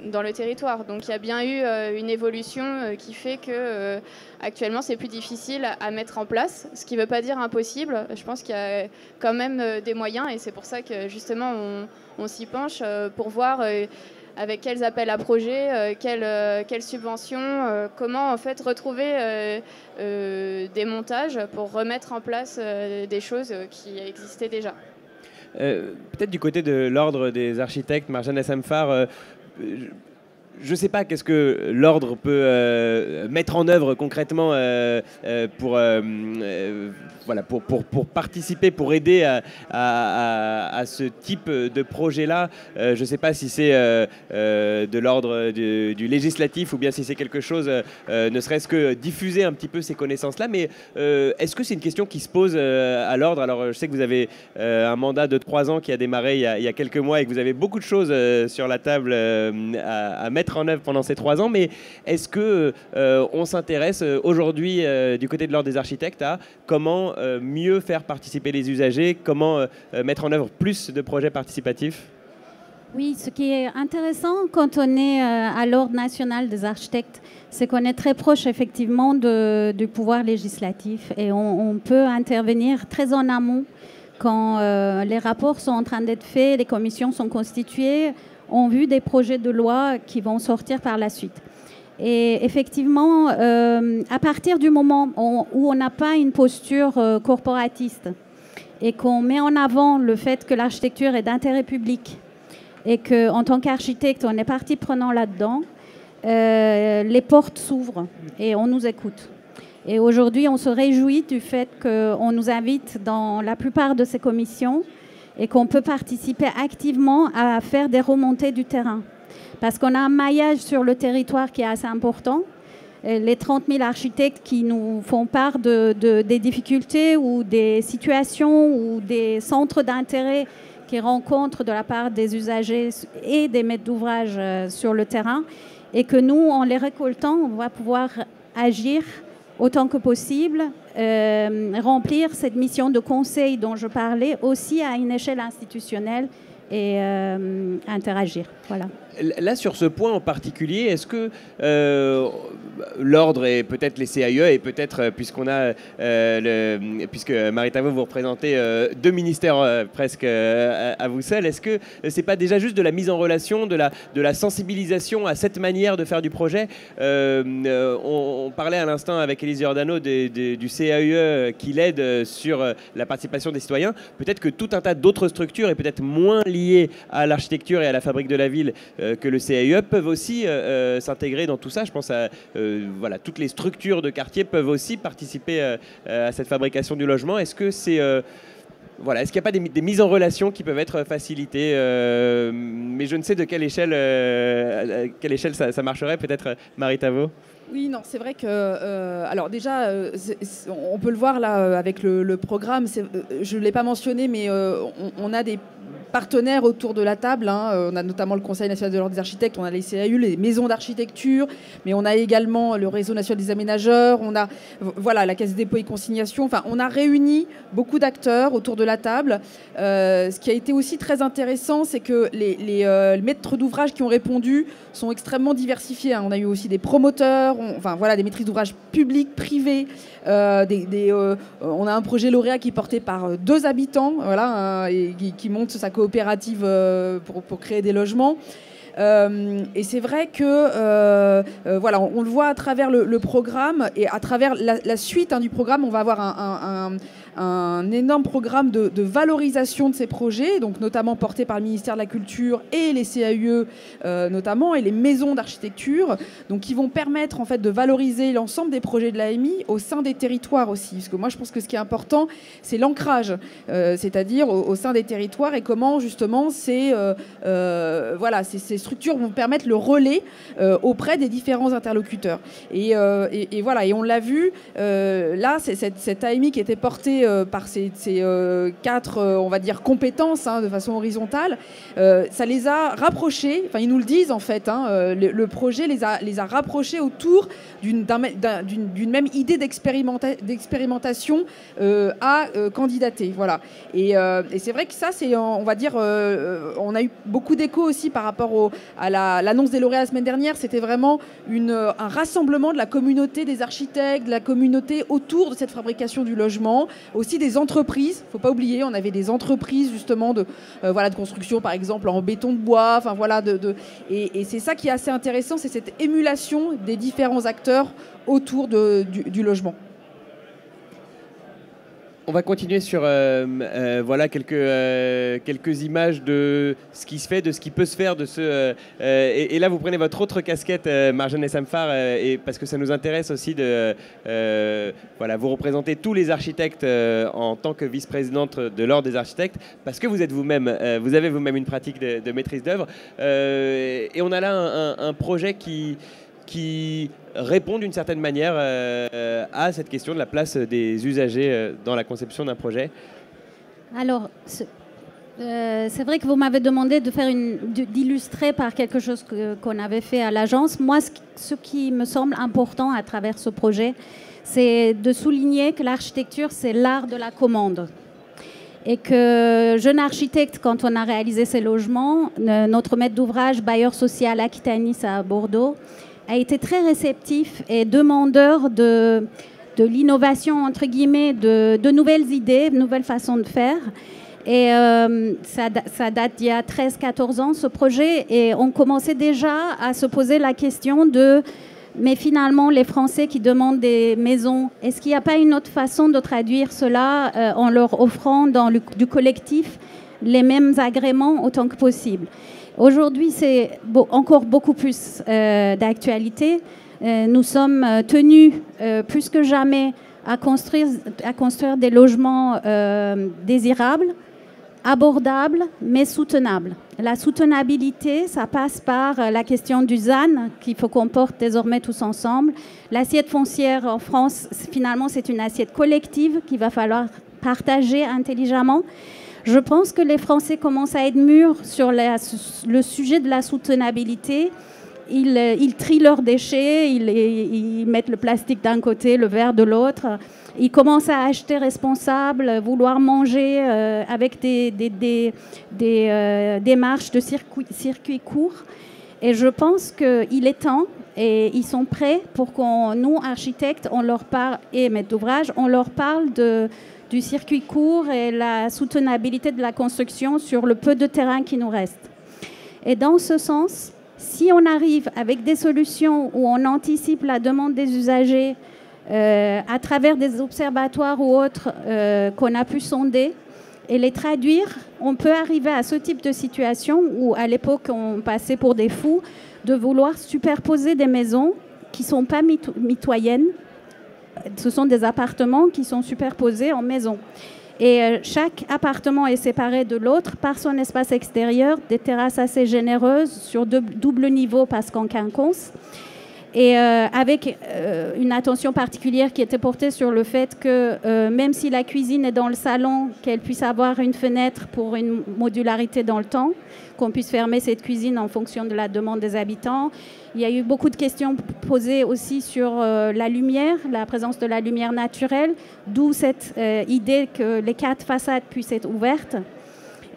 dans le territoire. Donc il y a bien eu une évolution qui fait que actuellement c'est plus difficile à mettre en place, ce qui ne veut pas dire impossible. Je pense qu'il y a quand même des moyens et c'est pour ça que justement on s'y penche pour voir avec quels appels à projets, quelles subventions, comment en fait retrouver des montages pour remettre en place des choses qui existaient déjà. Peut-être du côté de l'ordre des architectes, Marjane Assamfar, je ne sais pas qu'est-ce que l'ordre peut mettre en œuvre concrètement pour participer, pour aider à ce type de projet-là. Je ne sais pas si c'est de l'ordre du législatif ou bien si c'est quelque chose, ne serait-ce que diffuser un petit peu ces connaissances-là. Mais est-ce que c'est une question qui se pose à l'ordre? Alors, je sais que vous avez un mandat de 3 ans qui a démarré il y a quelques mois et que vous avez beaucoup de choses sur la table à mettre en œuvre pendant ces 3 ans, mais est-ce que on s'intéresse aujourd'hui du côté de l'ordre des architectes à comment mieux faire participer les usagers, comment mettre en œuvre plus de projets participatifs? Oui, ce qui est intéressant quand on est à l'ordre national des architectes, c'est qu'on est très proche effectivement du pouvoir législatif et on peut intervenir très en amont quand les rapports sont en train d'être faits, les commissions sont constituées, ont vu des projets de loi qui vont sortir par la suite. Et effectivement, à partir du moment où on n'a pas une posture corporatiste et qu'on met en avant le fait que l'architecture est d'intérêt public et qu'en tant qu'architecte, on est partie prenant là-dedans, les portes s'ouvrent et on nous écoute. Et aujourd'hui, on se réjouit du fait qu'on nous invite dans la plupart de ces commissions et qu'on peut participer activement à faire des remontées du terrain. Parce qu'on a un maillage sur le territoire qui est assez important. Les 30 000 architectes qui nous font part des difficultés ou des situations ou des centres d'intérêt qu'ils rencontrent de la part des usagers et des maîtres d'ouvrage sur le terrain. Et que nous, en les récoltant, on va pouvoir agir autant que possible, remplir cette mission de conseil dont je parlais aussi à une échelle institutionnelle et interagir. Voilà. Là, sur ce point en particulier, est-ce que l'ordre et peut-être les CAE et peut-être puisque Marie Tavaux vous représentez 2 ministères presque à vous seul, est-ce que c'est pas déjà juste de la mise en relation, de la sensibilisation à cette manière de faire du projet? On parlait à l'instant avec Élise Giordano du CAE qui l'aide sur la participation des citoyens. Peut-être que tout un tas d'autres structures et peut-être moins liées à l'architecture et à la fabrique de la ville que le CAE peuvent aussi s'intégrer dans tout ça. Je pense à toutes les structures de quartier peuvent aussi participer à cette fabrication du logement. Est-ce que c'est est-ce qu'il n'y a pas des mises en relation qui peuvent être facilitées, mais je ne sais de quelle échelle ça marcherait, peut-être Marie Tavaux. Oui, non, c'est vrai que... alors déjà, on peut le voir là avec le programme, je ne l'ai pas mentionné, mais on a des partenaires autour de la table. On a notamment le Conseil national de l'ordre des architectes, on a les CAE, les maisons d'architecture, mais on a également le réseau national des aménageurs, on a la Caisse des dépôts et consignations. Enfin, on a réuni beaucoup d'acteurs autour de la table. Ce qui a été aussi très intéressant, c'est que les maîtres d'ouvrage qui ont répondu sont extrêmement diversifiés. On a eu aussi des promoteurs, des maîtrises d'ouvrage publics, privés. On a un projet lauréat qui est porté par 2 habitants, et qui monte sa coopérative pour créer des logements. Et c'est vrai que on le voit à travers le programme et à travers la suite du programme, on va avoir un énorme programme de valorisation de ces projets, donc notamment porté par le ministère de la Culture et les CAE notamment, et les maisons d'architecture, donc qui vont permettre en fait de valoriser l'ensemble des projets de l'AMI au sein des territoires aussi. Parce que moi je pense que ce qui est important, c'est l'ancrage, c'est-à-dire au sein des territoires et comment justement ces structures vont permettre le relais auprès des différents interlocuteurs. Et on l'a vu, là, c'est cette AMI qui était portée par ces 4, on va dire, compétences de façon horizontale, ça les a rapprochés, enfin ils nous le disent en fait, le projet les a rapprochés autour d'une même idée d'expérimentation à candidater. Voilà. Et c'est vrai que ça, c'est, on va dire, on a eu beaucoup d'échos aussi par rapport à l'annonce des lauréats la semaine dernière. C'était vraiment un rassemblement de la communauté des architectes, de la communauté autour de cette fabrication du logement, aussi des entreprises. Il ne faut pas oublier, on avait des entreprises justement de construction, par exemple en béton de bois. Enfin voilà, et c'est ça qui est assez intéressant, c'est cette émulation des différents acteurs autour du logement. On va continuer sur voilà, quelques images de ce qui se fait, de ce qui peut se faire. Et là, vous prenez votre autre casquette, Marjane Essamfar, parce que ça nous intéresse aussi de voilà, vous représenter tous les architectes en tant que vice-présidente de l'Ordre des architectes, parce que vous êtes vous-même, vous avez vous-même une pratique de maîtrise d'œuvre. Et on a là un projet qui répond d'une certaine manière à cette question de la place des usagers dans la conception d'un projet. Alors, c'est vrai que vous m'avez demandé d'illustrer par quelque chose qu'on avait fait à l'agence. Moi, ce qui me semble important à travers ce projet, c'est de souligner que l'architecture, c'est l'art de la commande. Et que jeune architecte, quand on a réalisé ces logements, notre maître d'ouvrage, bailleur social Aquitanis à Bordeaux, a été très réceptif et demandeur de l'innovation, entre guillemets, de nouvelles idées, de nouvelles façons de faire. Et ça date d'il y a 13-14 ans, ce projet, et on commençait déjà à se poser la question mais finalement, les Français qui demandent des maisons, est-ce qu'il n'y a pas une autre façon de traduire cela en leur offrant dans du collectif les mêmes agréments autant que possible? Aujourd'hui, c'est encore beaucoup plus d'actualité. Nous sommes tenus plus que jamais à construire des logements désirables, abordables, mais soutenables. La soutenabilité, ça passe par la question du ZAN, qu'il faut qu'on porte désormais tous ensemble. L'assiette foncière en France, finalement, c'est une assiette collective qu'il va falloir partager intelligemment. Je pense que les Français commencent à être mûrs sur le sujet de la soutenabilité. Ils trient leurs déchets, ils mettent le plastique d'un côté, le verre de l'autre. Ils commencent à acheter responsable, vouloir manger avec des démarches de circuit court. Et je pense qu'il est temps, et ils sont prêts pour nous, architectes, on leur parle, et maîtres d'ouvrage, on leur parle du circuit court et la soutenabilité de la construction sur le peu de terrain qui nous reste. Et dans ce sens, si on arrive avec des solutions où on anticipe la demande des usagers à travers des observatoires ou autres qu'on a pu sonder et les traduire, on peut arriver à ce type de situation où à l'époque on passait pour des fous de vouloir superposer des maisons qui ne sont pas mitoyennes. Ce sont des appartements qui sont superposés en maison. Et chaque appartement est séparé de l'autre par son espace extérieur, des terrasses assez généreuses sur double niveau parce qu'en quinconce. Et avec une attention particulière qui était portée sur le fait que même si la cuisine est dans le salon, qu'elle puisse avoir une fenêtre pour une modularité dans le temps, qu'on puisse fermer cette cuisine en fonction de la demande des habitants. Il y a eu beaucoup de questions posées aussi sur la lumière, la présence de la lumière naturelle, d'où cette idée que les 4 façades puissent être ouvertes.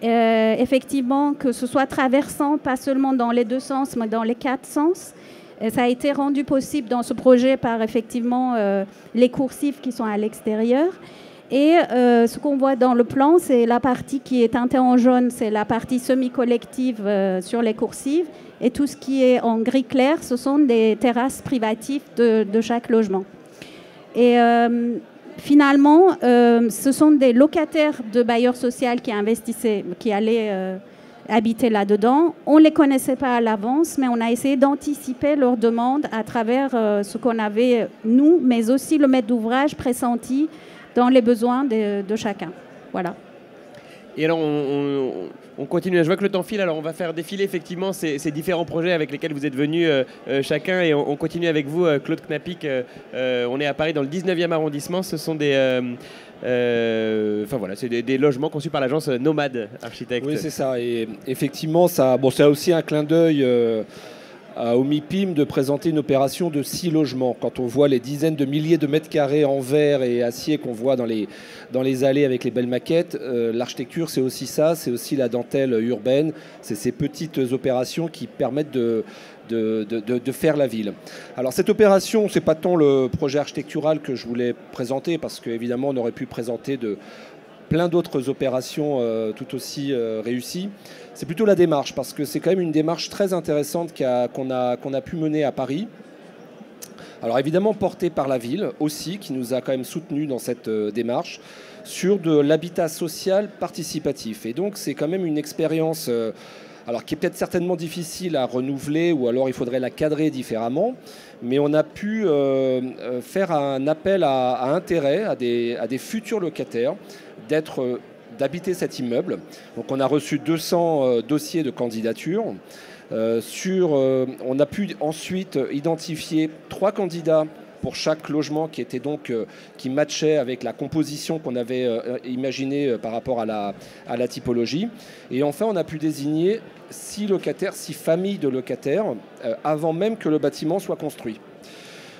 Effectivement, que ce soit traversant, pas seulement dans les 2 sens, mais dans les 4 sens. Ça a été rendu possible dans ce projet par effectivement les coursives qui sont à l'extérieur. Et ce qu'on voit dans le plan, c'est la partie qui est teintée en jaune, c'est la partie semi-collective sur les coursives. Et tout ce qui est en gris clair, ce sont des terrasses privatives de chaque logement. Et finalement, ce sont des locataires de bailleurs sociaux qui investissaient, qui allaient habiter là-dedans. On ne les connaissait pas à l'avance, mais on a essayé d'anticiper leurs demandes à travers ce qu'on avait, nous, mais aussi le maître d'ouvrage pressenti dans les besoins de chacun. Voilà. Et alors, on continue. Je vois que le temps file, alors on va faire défiler effectivement ces différents projets avec lesquels vous êtes venus chacun. Et on continue avec vous, Claude Knapik. On est à Paris, dans le 19e arrondissement. Ce sont c'est des logements conçus par l'agence Nomade Architectes. Oui, c'est ça. Et effectivement, c'est aussi un clin d'œil au MIPIM de présenter une opération de 6 logements. Quand on voit les dizaines de milliers de mètres carrés en verre et acier qu'on voit dans les allées avec les belles maquettes, l'architecture, c'est aussi ça, c'est aussi la dentelle urbaine, c'est ces petites opérations qui permettent de faire la ville. Alors cette opération, c'est pas tant le projet architectural que je voulais présenter, parce qu'évidemment on aurait pu présenter plein d'autres opérations tout aussi réussies. C'est plutôt la démarche, parce que c'est quand même une démarche très intéressante qu'on a pu mener à Paris. Alors évidemment portée par la ville aussi, qui nous a quand même soutenus dans cette démarche, sur de l'habitat social participatif. Et donc c'est quand même une expérience qui est peut-être certainement difficile à renouveler, ou alors il faudrait la cadrer différemment. Mais on a pu faire un appel à intérêt à des futurs locataires d'habiter cet immeuble. Donc on a reçu 200 dossiers de candidature. On a pu ensuite identifier 3 candidats pour chaque logement qui matchait avec la composition qu'on avait imaginée par rapport à la typologie. Et enfin, on a pu désigner 6 familles de locataires avant même que le bâtiment soit construit.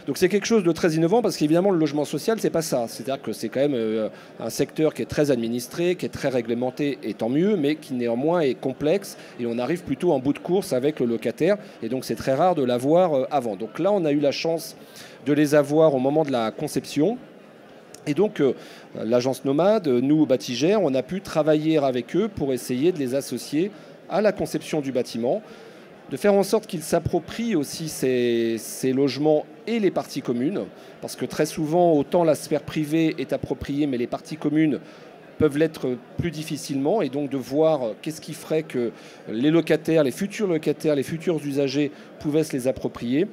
Donc c'est quelque chose de très innovant, parce qu'évidemment le logement social, c'est pas ça. C'est-à-dire que c'est quand même un secteur qui est très administré, qui est très réglementé, et tant mieux, mais qui néanmoins est complexe, et on arrive plutôt en bout de course avec le locataire, et donc c'est très rare de l'avoir avant. Donc là, on a eu la chance de les avoir au moment de la conception. Et donc l'agence Nomade, nous, Batigère, on a pu travailler avec eux pour essayer de les associer à la conception du bâtiment, de faire en sorte qu'ils s'approprient aussi ces logements et les parties communes, parce que très souvent, autant la sphère privée est appropriée, mais les parties communes peuvent l'être plus difficilement, et donc de voir qu'est-ce qui ferait que les locataires, les futurs usagers pouvaient se les approprier.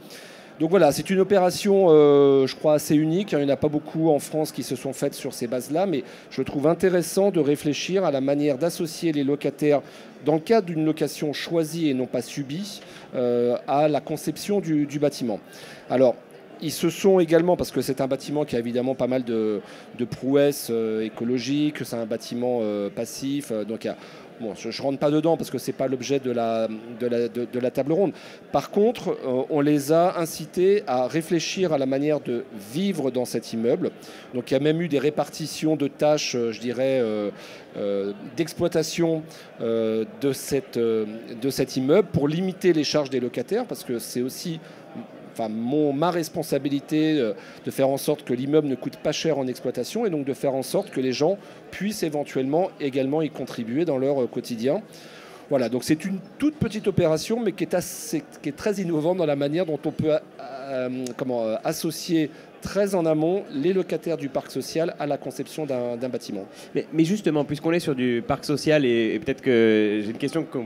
Donc voilà, c'est une opération, je crois, assez unique. Il n'y en a pas beaucoup en France qui se sont faites sur ces bases-là, mais je trouve intéressant de réfléchir à la manière d'associer les locataires, dans le cadre d'une location choisie et non pas subie, à la conception du bâtiment. Alors, ils se sont également, parce que c'est un bâtiment qui a évidemment pas mal de prouesses écologiques, c'est un bâtiment passif, donc je ne rentre pas dedans parce que ce n'est pas l'objet de la table ronde. Par contre, on les a incités à réfléchir à la manière de vivre dans cet immeuble. Donc il y a même eu des répartitions de tâches, je dirais, d'exploitation de cet immeuble pour limiter les charges des locataires, parce que c'est aussi ma responsabilité de faire en sorte que l'immeuble ne coûte pas cher en exploitation, et donc de faire en sorte que les gens puissent éventuellement également y contribuer dans leur quotidien. Voilà, donc c'est une toute petite opération, mais qui est très innovante dans la manière dont on peut associer très en amont les locataires du parc social à la conception d'un bâtiment. Mais justement, puisqu'on est sur du parc social, et peut-être que j'ai une question que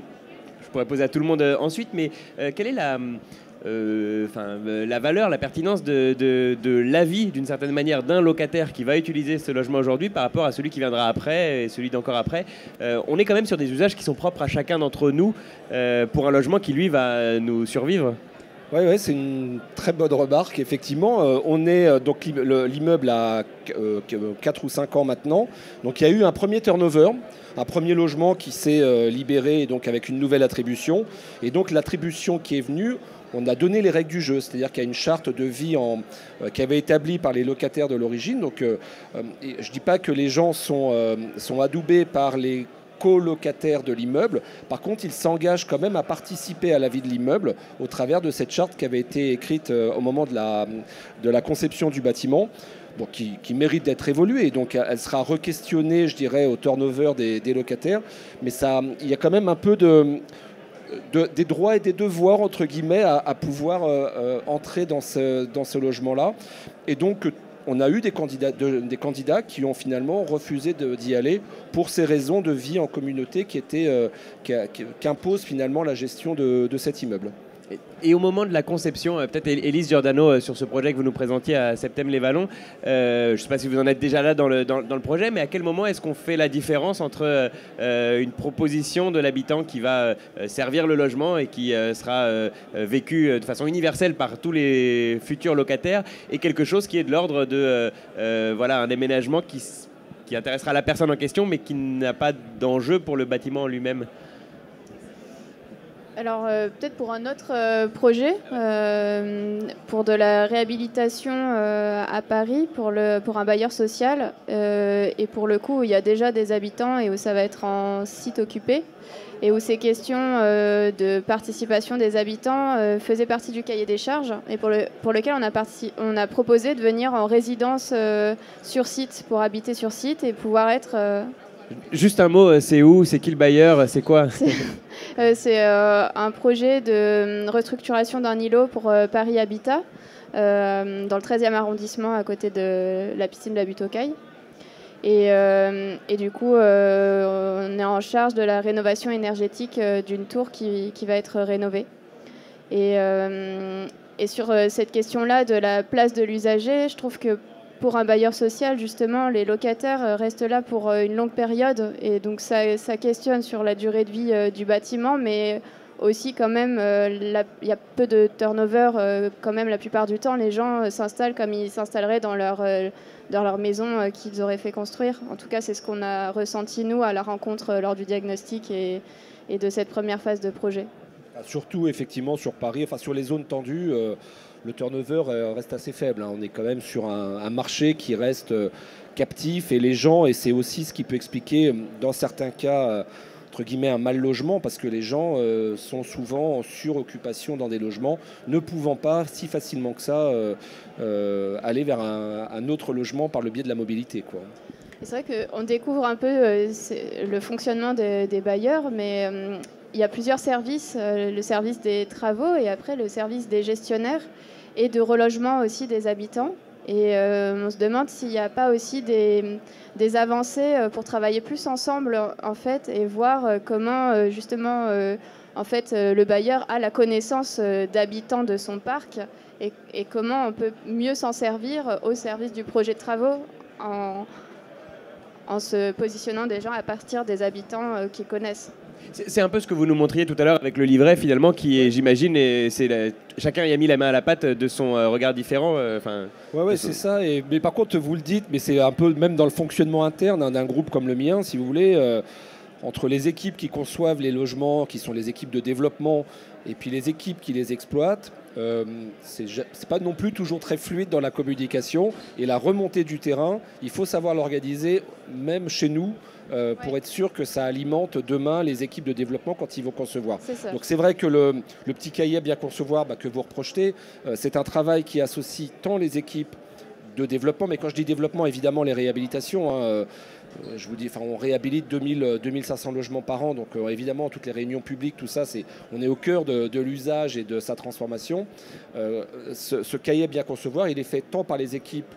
je pourrais poser à tout le monde ensuite, mais quelle est la valeur, la pertinence de l'avis, d'une certaine manière, d'un locataire qui va utiliser ce logement aujourd'hui par rapport à celui qui viendra après et celui d'encore après. On est quand même sur des usages qui sont propres à chacun d'entre nous pour un logement qui, lui, va nous survivre. Oui, c'est une très bonne remarque. Effectivement, on est donc l'immeuble a 4 ou 5 ans maintenant. Donc il y a eu un premier turnover, un premier logement qui s'est libéré, donc avec une nouvelle attribution. Et donc l'attribution qui est venue, on a donné les règles du jeu, c'est-à-dire qu'il y a une charte de vie qui avait été établie par les locataires de l'origine. Donc je ne dis pas que les gens sont adoubés par les colocataires de l'immeuble. Par contre, ils s'engagent quand même à participer à la vie de l'immeuble au travers de cette charte qui avait été écrite au moment de la conception du bâtiment. Bon, qui mérite d'être évoluée. Donc elle sera requestionnée, je dirais, au turnover des locataires. Mais il y a quand même un peu des droits et des devoirs, entre guillemets, à pouvoir entrer dans ce logement-là. Et donc, on a eu des candidats qui ont finalement refusé d'y aller pour ces raisons de vie en communauté qui imposent finalement la gestion de cet immeuble. Et au moment de la conception, peut-être Élise Giordano, sur ce projet que vous nous présentiez à Septem-les-Vallons, je ne sais pas si vous en êtes déjà là dans le projet, mais à quel moment est-ce qu'on fait la différence entre une proposition de l'habitant qui va servir le logement et qui sera vécu de façon universelle par tous les futurs locataires et quelque chose qui est de l'ordre de voilà, un déménagement qui intéressera la personne en question mais qui n'a pas d'enjeu pour le bâtiment en lui-même? Alors peut-être pour un autre projet, pour de la réhabilitation à Paris, pour un bailleur social, et pour le coup où il y a déjà des habitants et où ça va être en site occupé, et où ces questions de participation des habitants faisaient partie du cahier des charges, et pour lequel on a proposé de venir en résidence sur site, pour habiter sur site et pouvoir être... Juste un mot, c'est où? C'est qui le bailleur? C'est quoi? C'est un projet de restructuration d'un îlot pour Paris Habitat, dans le 13e arrondissement, à côté de la piscine de la Butte aux Cailles. Et du coup, on est en charge de la rénovation énergétique d'une tour qui va être rénovée. Et sur cette question-là de la place de l'usager, je trouve que pour un bailleur social, justement, les locataires restent là pour une longue période. Et donc, ça questionne sur la durée de vie du bâtiment, mais aussi, quand même, il y a peu de turnover. Quand même, la plupart du temps, les gens s'installent comme ils s'installeraient dans leur maison qu'ils auraient fait construire. En tout cas, c'est ce qu'on a ressenti, nous, à la rencontre lors du diagnostic et de cette première phase de projet. Surtout, effectivement, sur Paris, enfin, sur les zones tendues, le turnover reste assez faible. On est quand même sur un marché qui reste captif, et les gens, et c'est aussi ce qui peut expliquer, dans certains cas, entre guillemets, un mal logement, parce que les gens sont souvent en suroccupation dans des logements, ne pouvant pas si facilement que ça aller vers un autre logement par le biais de la mobilité, quoi. C'est vrai qu'on découvre un peu le fonctionnement des bailleurs, mais il y a plusieurs services, le service des travaux et après le service des gestionnaires et de relogement aussi des habitants. Et on se demande s'il n'y a pas aussi des avancées pour travailler plus ensemble en fait, et voir comment justement en fait, le bailleur a la connaissance d'habitants de son parc et comment on peut mieux s'en servir au service du projet de travaux en se positionnant des gens à partir des habitants qu'ils connaissent. C'est un peu ce que vous nous montriez tout à l'heure avec le livret, finalement, qui est, j'imagine, chacun y a mis la main à la pâte de son regard différent. Ouais, c'est ça. Mais par contre, vous le dites, mais c'est un peu même dans le fonctionnement interne d'un groupe comme le mien, si vous voulez, entre les équipes qui conçoivent les logements, qui sont les équipes de développement, et puis les équipes qui les exploitent. C'est pas non plus toujours très fluide dans la communication, et la remontée du terrain, il faut savoir l'organiser, même chez nous, pour être sûr que ça alimente demain les équipes de développement quand ils vont concevoir. Donc c'est vrai que le petit cahier bien concevoir que vous reprojetez, c'est un travail qui associe tant les équipes de développement, mais quand je dis développement, évidemment les réhabilitations, je vous dis, on réhabilite 2500 logements par an, donc évidemment toutes les réunions publiques, tout ça, on est au cœur de l'usage et de sa transformation. Ce cahier bien concevoir, il est fait tant par les équipes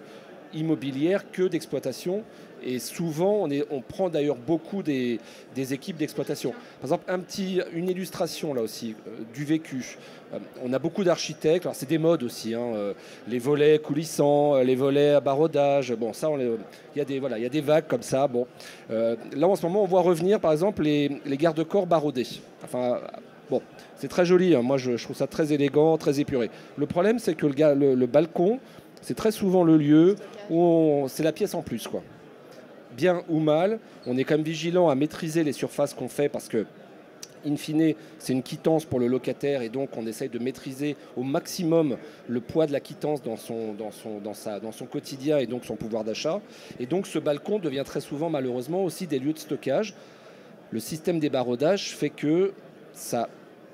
immobilières que d'exploitation, et souvent on prend d'ailleurs beaucoup des équipes d'exploitation. Par exemple, une illustration là aussi du vécu. On a beaucoup d'architectes, alors c'est des modes aussi, les volets coulissants, les volets à barodage, bon ça il y a des vagues comme ça. Bon, là en ce moment on voit revenir par exemple les garde-corps barodés. Enfin bon, c'est très joli, moi je trouve ça très élégant, très épuré. Le problème c'est que le balcon, c'est très souvent le lieu où c'est la pièce en plus, quoi. Bien ou mal, on est quand même vigilant à maîtriser les surfaces qu'on fait, parce que in fine, c'est une quittance pour le locataire, et donc on essaye de maîtriser au maximum le poids de la quittance dans son quotidien et donc son pouvoir d'achat. Et donc ce balcon devient très souvent malheureusement aussi des lieux de stockage. Le système des baraudages fait que ça...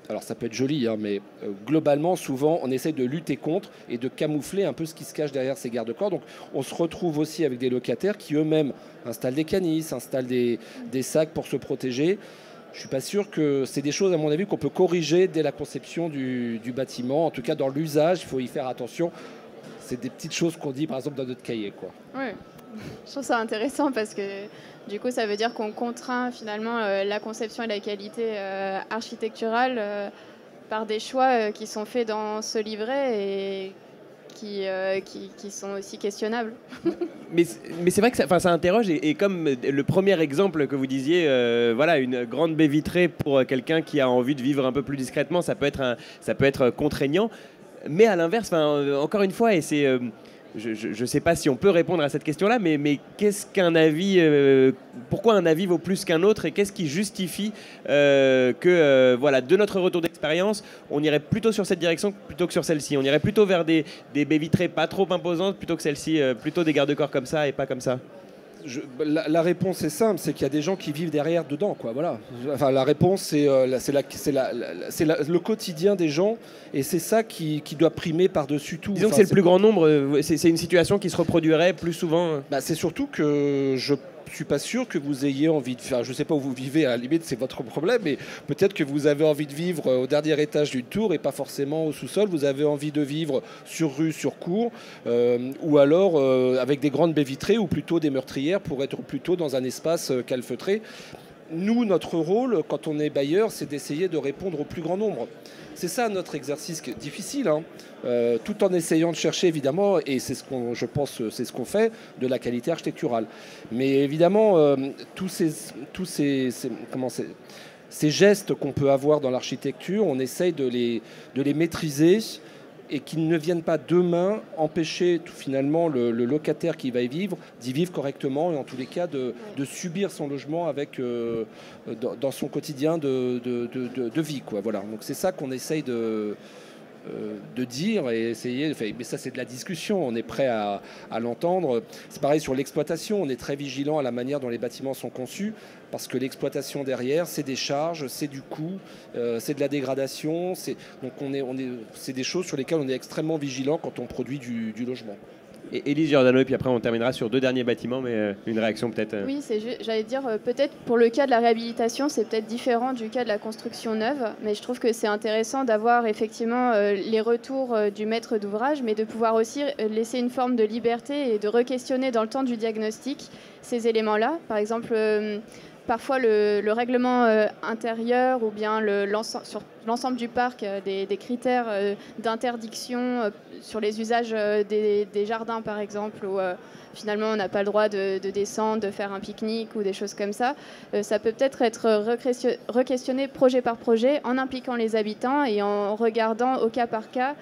Alors ça peut être joli, mais globalement, souvent, on essaie de lutter contre et de camoufler un peu ce qui se cache derrière ces garde-corps. Donc on se retrouve aussi avec des locataires qui eux-mêmes installent des canisses, installent des sacs pour se protéger. Je ne suis pas sûr que c'est des choses, à mon avis, qu'on peut corriger dès la conception du bâtiment. En tout cas, dans l'usage, il faut y faire attention. C'est des petites choses qu'on dit, par exemple, dans notre cahier, quoi. Oui, je trouve ça intéressant parce que du coup, ça veut dire qu'on contraint finalement la conception et la qualité architecturale par des choix qui sont faits dans ce livret et qui sont aussi questionnables. Mais c'est vrai que ça interroge, et comme le premier exemple que vous disiez, voilà, une grande baie vitrée pour quelqu'un qui a envie de vivre un peu plus discrètement, ça peut être contraignant. Mais à l'inverse, encore une fois, et c'est... je ne sais pas si on peut répondre à cette question-là, mais qu'est-ce qu'un avis, pourquoi un avis vaut plus qu'un autre, et qu'est-ce qui justifie que, voilà, de notre retour d'expérience, on irait plutôt sur cette direction plutôt que sur celle-ci. On irait plutôt vers des baies vitrées pas trop imposantes plutôt que celle-ci, plutôt des garde-corps comme ça et pas comme ça. La réponse est simple, c'est qu'il y a des gens qui vivent derrière dedans, quoi. Voilà. Enfin, la réponse, c'est le quotidien des gens, et c'est ça qui doit primer par-dessus tout. Disons que c'est le plus grand nombre. C'est une situation qui se reproduirait plus souvent. C'est surtout que je suis pas sûr que vous ayez envie de faire. Je sais pas où vous vivez, à la limite c'est votre problème, mais peut-être que vous avez envie de vivre au dernier étage d'une tour et pas forcément au sous-sol. Vous avez envie de vivre sur rue, sur cour, ou alors avec des grandes baies vitrées, ou plutôt des meurtrières pour être plutôt dans un espace calfeutré. Nous, notre rôle, quand on est bailleur, c'est d'essayer de répondre au plus grand nombre. C'est ça notre exercice difficile, hein, tout en essayant de chercher, évidemment, et c'est ce qu'on, je pense, c'est ce qu'on fait, de la qualité architecturale. Mais évidemment, tous ces gestes qu'on peut avoir dans l'architecture, on essaye de les maîtriser, et qu'ils ne viennent pas demain empêcher finalement le locataire qui va y vivre d'y vivre correctement, et en tous les cas de subir son logement avec, dans son quotidien de vie, quoi. Voilà. Donc c'est ça qu'on essaye de dire et essayer. Mais ça, c'est de la discussion, on est prêt à l'entendre. C'est pareil sur l'exploitation, on est très vigilant à la manière dont les bâtiments sont conçus, parce que l'exploitation derrière, c'est des charges, c'est du coût, c'est de la dégradation. Donc c'est des choses sur lesquelles on est extrêmement vigilant quand on produit du logement. Et Élise Giordano, et puis après on terminera sur 2 derniers bâtiments, mais une réaction peut-être. Oui, j'allais dire, peut-être pour le cas de la réhabilitation, c'est peut-être différent du cas de la construction neuve, mais je trouve que c'est intéressant d'avoir effectivement les retours du maître d'ouvrage, mais de pouvoir aussi laisser une forme de liberté et de re-questionner dans le temps du diagnostic ces éléments-là. Par exemple, parfois le règlement intérieur, ou bien sur l'ensemble du parc, des critères d'interdiction sur les usages des jardins, par exemple, où finalement on n'a pas le droit de descendre, de faire un pique-nique ou des choses comme ça. Ça peut peut-être être re-questionné projet par projet, en impliquant les habitants et en regardant au cas par cas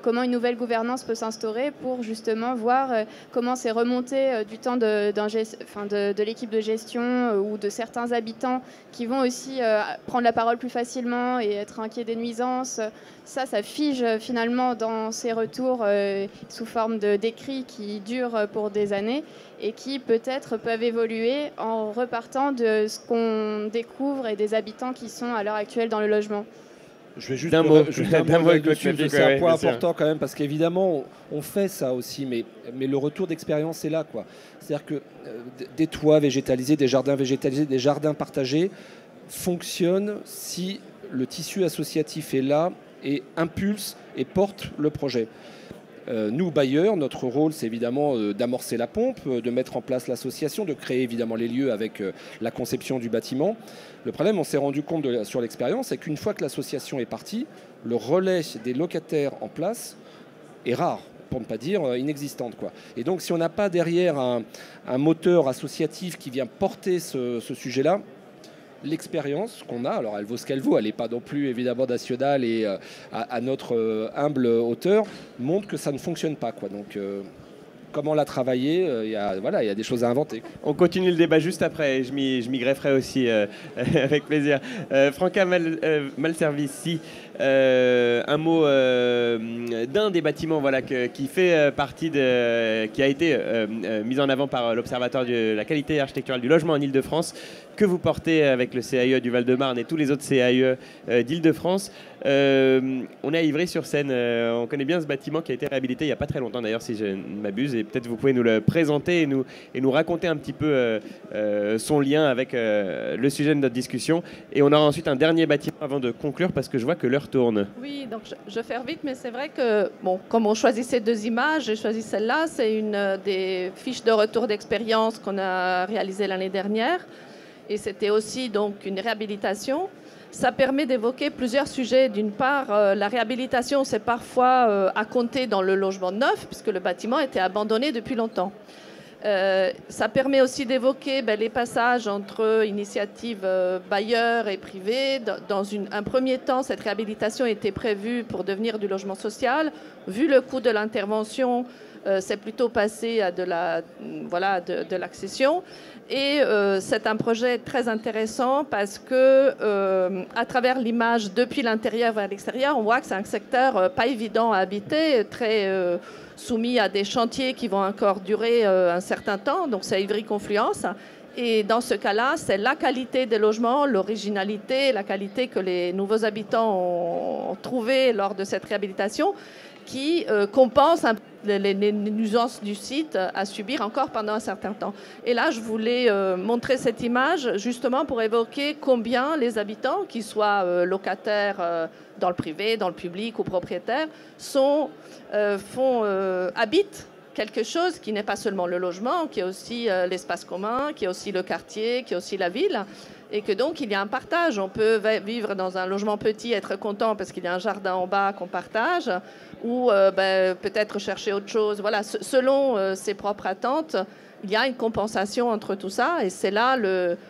comment une nouvelle gouvernance peut s'instaurer, pour justement voir comment c'est remonté du temps de l'équipe de gestion ou de certains habitants qui vont aussi prendre la parole plus facilement et être inquiets des nuisances. Ça fige finalement dans ces retours sous forme d'écrits qui durent pour des années et qui peut-être peuvent évoluer en repartant de ce qu'on découvre et des habitants qui sont à l'heure actuelle dans le logement. Je vais juste un mot dessus, c'est un point important quand même, parce qu'évidemment on fait ça aussi, mais le retour d'expérience est là, quoi. C'est-à-dire que des toits végétalisés, des jardins végétalisés, des jardins partagés fonctionnent si le tissu associatif est là et impulse et porte le projet. Nous, bailleurs, notre rôle, c'est évidemment d'amorcer la pompe, de mettre en place l'association, de créer évidemment les lieux avec la conception du bâtiment. Le problème, on s'est rendu compte sur l'expérience, c'est qu'une fois que l'association est partie, le relais des locataires en place est rare, pour ne pas dire inexistante, quoi. Et donc, si on n'a pas derrière un moteur associatif qui vient porter ce sujet-là, l'expérience qu'on a, alors elle vaut ce qu'elle vaut, elle n'est pas non plus évidemment nationale et à notre humble hauteur, montre que ça ne fonctionne pas, quoi. Donc comment la travailler, il y a des choses à inventer. On continue le débat juste après, et je m'y grefferai aussi avec plaisir. Franca Malservici, un mot d'un des bâtiments, voilà, qui fait partie qui a été mis en avant par l'Observatoire de la qualité architecturale du logement en Ile-de-France, que vous portez avec le CAE du Val-de-Marne et tous les autres CAE d'Ile-de-France. On est à Ivry-sur-Seine, on connaît bien ce bâtiment qui a été réhabilité il n'y a pas très longtemps d'ailleurs, si je ne m'abuse, et peut-être vous pouvez nous le présenter et nous raconter un petit peu son lien avec le sujet de notre discussion. Et on aura ensuite un dernier bâtiment avant de conclure, parce que je vois que l'heure tourne. Oui, donc je vais faire vite, mais c'est vrai que, bon, comme on choisit ces 2 images, j'ai choisi celle-là, c'est une des fiches de retour d'expérience qu'on a réalisées l'année dernière. Et c'était aussi donc une réhabilitation. ça permet d'évoquer plusieurs sujets. D'une part, la réhabilitation, c'est parfois à compter dans le logement neuf, puisque le bâtiment était abandonné depuis longtemps. Ça permet aussi d'évoquer les passages entre initiatives bailleurs et privées. Dans un premier temps, cette réhabilitation était prévue pour devenir du logement social. Vu le coût de l'intervention, c'est plutôt passé à de l'accession. Et c'est un projet très intéressant parce que, à travers l'image depuis l'intérieur vers l'extérieur, on voit que c'est un secteur pas évident à habiter, très soumis à des chantiers qui vont encore durer un certain temps. Donc c'est Ivry-Confluence. Et dans ce cas-là, c'est la qualité des logements, l'originalité, la qualité que les nouveaux habitants ont trouvée lors de cette réhabilitation qui compense les nuisances du site à subir encore pendant un certain temps. Et là, je voulais montrer cette image justement pour évoquer combien les habitants, qu'ils soient locataires dans le privé, dans le public ou propriétaires, habitent quelque chose qui n'est pas seulement le logement, qui est aussi l'espace commun, qui est aussi le quartier, qui est aussi la ville. Et que donc, il y a un partage. On peut vivre dans un logement petit, être content parce qu'il y a un jardin en bas qu'on partage, ou peut-être chercher autre chose. Voilà, selon ses propres attentes, il y a une compensation entre tout ça. Et c'est là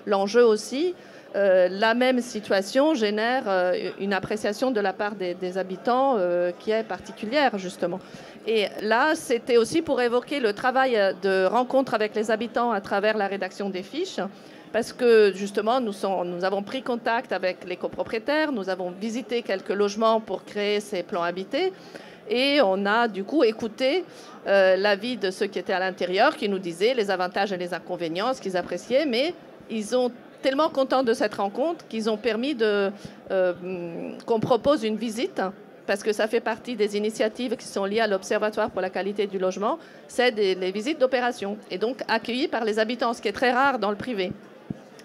l'enjeu aussi. La même situation génère une appréciation de la part des habitants qui est particulière, justement. Et là, c'était aussi pour évoquer le travail de rencontre avec les habitants à travers la rédaction des fiches. Parce que justement, nous avons pris contact avec les copropriétaires, nous avons visité quelques logements pour créer ces plans habités et on a du coup écouté l'avis de ceux qui étaient à l'intérieur qui nous disaient les avantages et les inconvénients, ce qu'ils appréciaient, mais ils ont tellement contents de cette rencontre qu'ils ont permis qu'on propose une visite parce que ça fait partie des initiatives qui sont liées à l'Observatoire pour la qualité du logement, c'est les visites d'opération et donc accueillies par les habitants, ce qui est très rare dans le privé.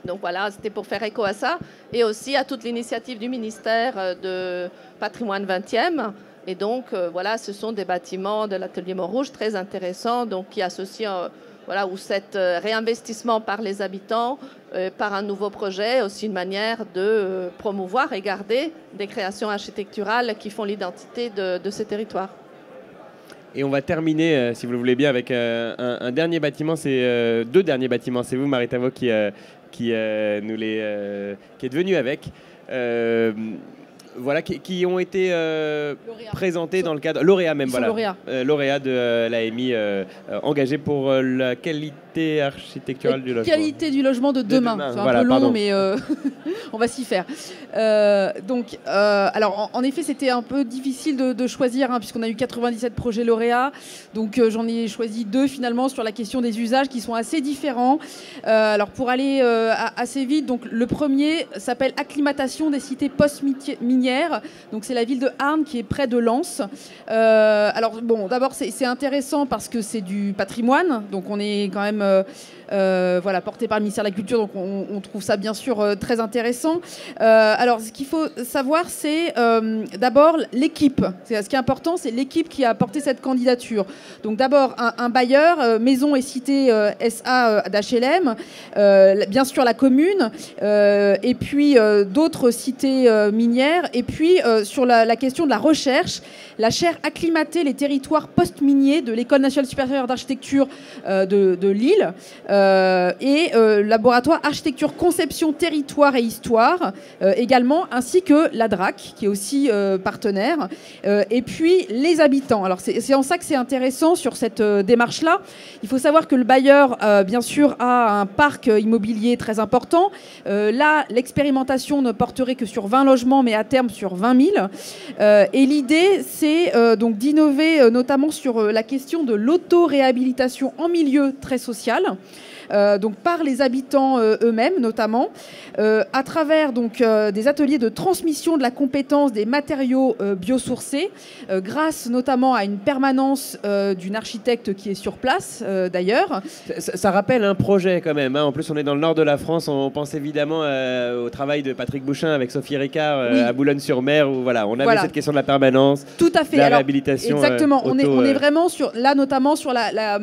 Donc voilà, c'était pour faire écho à ça et aussi à toute l'initiative du ministère de Patrimoine 20e. Et donc voilà, ce sont des bâtiments de l'atelier Montrouge très intéressants, donc qui associent où cet réinvestissement par les habitants, par un nouveau projet, aussi une manière de promouvoir et garder des créations architecturales qui font l'identité de ces territoires. Et on va terminer, si vous le voulez bien, avec un dernier bâtiment. C'est deux derniers bâtiments. C'est vous, Marie Tavo, qui est devenu avec. Voilà, qui ont été présentés dans le cadre... Lauréat même, voilà. Lauréat de l'AMI, engagé pour la qualité architecturale du logement. Qualité du logement de demain. C'est un peu long, mais on va s'y faire. Alors, en effet, c'était un peu difficile de choisir, puisqu'on a eu 97 projets lauréats. Donc, j'en ai choisi 2, finalement, sur la question des usages, qui sont assez différents. Alors, pour aller assez vite, donc, le premier s'appelle « Acclimatation des cités post-minières ». Donc c'est la ville de Arnes qui est près de Lens. Alors bon, d'abord c'est intéressant parce que c'est du patrimoine, donc on est quand même porté par le ministère de la Culture, donc on trouve ça bien sûr très intéressant. Alors ce qu'il faut savoir, c'est d'abord l'équipe. Ce qui est important, c'est l'équipe qui a porté cette candidature. Donc d'abord un bailleur, Maison et Cité SA d'HLM, bien sûr la commune, et puis d'autres cités minières. Et puis, sur la question de la recherche, la chaire Acclimater les territoires post-miniers de l'École nationale supérieure d'architecture de Lille et laboratoire architecture, conception, territoire et histoire également, ainsi que la DRAC, qui est aussi partenaire, et puis les habitants. Alors, c'est en ça que c'est intéressant sur cette démarche-là. Il faut savoir que le bailleur, bien sûr, a un parc immobilier très important. Là, l'expérimentation ne porterait que sur 20 logements, mais à terme sur 20 000. Et l'idée, c'est donc d'innover notamment sur la question de l'auto-réhabilitation en milieu très social. Donc par les habitants eux-mêmes notamment, à travers donc, des ateliers de transmission de la compétence des matériaux biosourcés, grâce notamment à une permanence d'une architecte qui est sur place d'ailleurs. Ça rappelle un projet quand même. En plus, on est dans le nord de la France. On pense évidemment au travail de Patrick Bouchin avec Sophie Ricard à Boulogne-sur-Mer, où on avait cette question de la permanence, tout à fait. La réhabilitation. Exactement. On est vraiment sur, là notamment sur la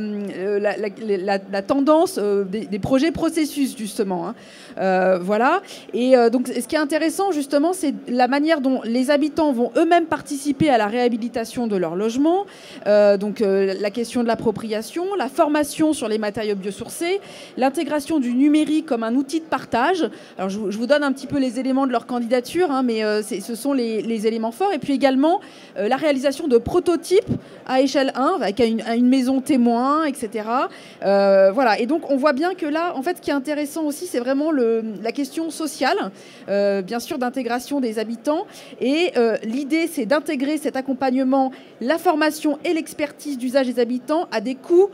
tendance des projets processus, justement. Hein. Voilà. Et donc, ce qui est intéressant, justement, c'est la manière dont les habitants vont eux-mêmes participer à la réhabilitation de leur logement. Donc, la question de l'appropriation, la formation sur les matériaux biosourcés, l'intégration du numérique comme un outil de partage. Alors, je vous donne un petit peu les éléments de leur candidature, hein, mais ce sont les éléments forts. Et puis également, la réalisation de prototypes à échelle 1, avec une maison témoin, etc. Voilà. Et donc, on voit bien que là, en fait, ce qui est intéressant aussi, c'est vraiment la question sociale, bien sûr, d'intégration des habitants. Et l'idée, c'est d'intégrer cet accompagnement, la formation et l'expertise d'usage des habitants à des coûts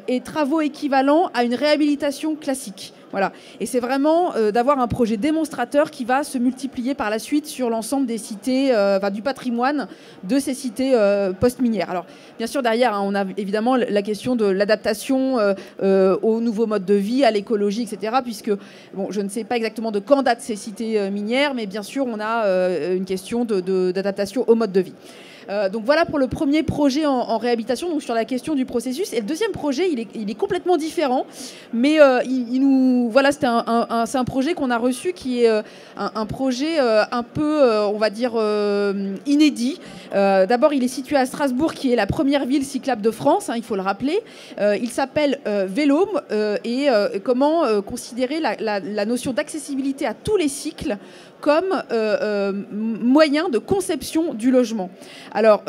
et travaux équivalents à une réhabilitation classique. Voilà. Et c'est vraiment d'avoir un projet démonstrateur qui va se multiplier par la suite sur l'ensemble des cités, du patrimoine de ces cités post-minières. Alors, bien sûr, derrière, hein, on a évidemment la question de l'adaptation aux nouveaux modes de vie, à l'écologie, etc. Puisque, bon, je ne sais pas exactement de quand datent ces cités minières, mais bien sûr, on a une question d'adaptation aux modes de vie. Donc voilà pour le premier projet en réhabilitation, donc sur la question du processus. Et le deuxième projet, il est complètement différent, mais voilà, c'est un projet qu'on a reçu qui est un projet un peu, on va dire, inédit. D'abord, il est situé à Strasbourg, qui est la première ville cyclable de France, hein, il faut le rappeler. Il s'appelle Vélôme, et comment considérer la notion d'accessibilité à tous les cycles comme moyen de conception du logement. Alors,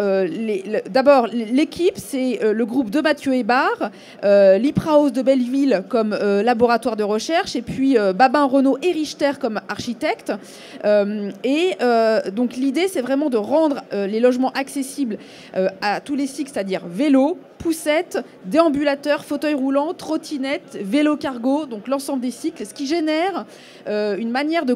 d'abord, l'équipe, c'est le groupe de Mathieu Hébard, l'IPRAOS de Belleville comme laboratoire de recherche, et puis Babin, Renaud et Richter comme architectes. Donc, l'idée, c'est vraiment de rendre les logements accessibles à tous les cycles, c'est-à-dire vélo, poussettes, déambulateurs, fauteuils roulants, trottinettes, vélo cargo, donc l'ensemble des cycles, ce qui génère une manière de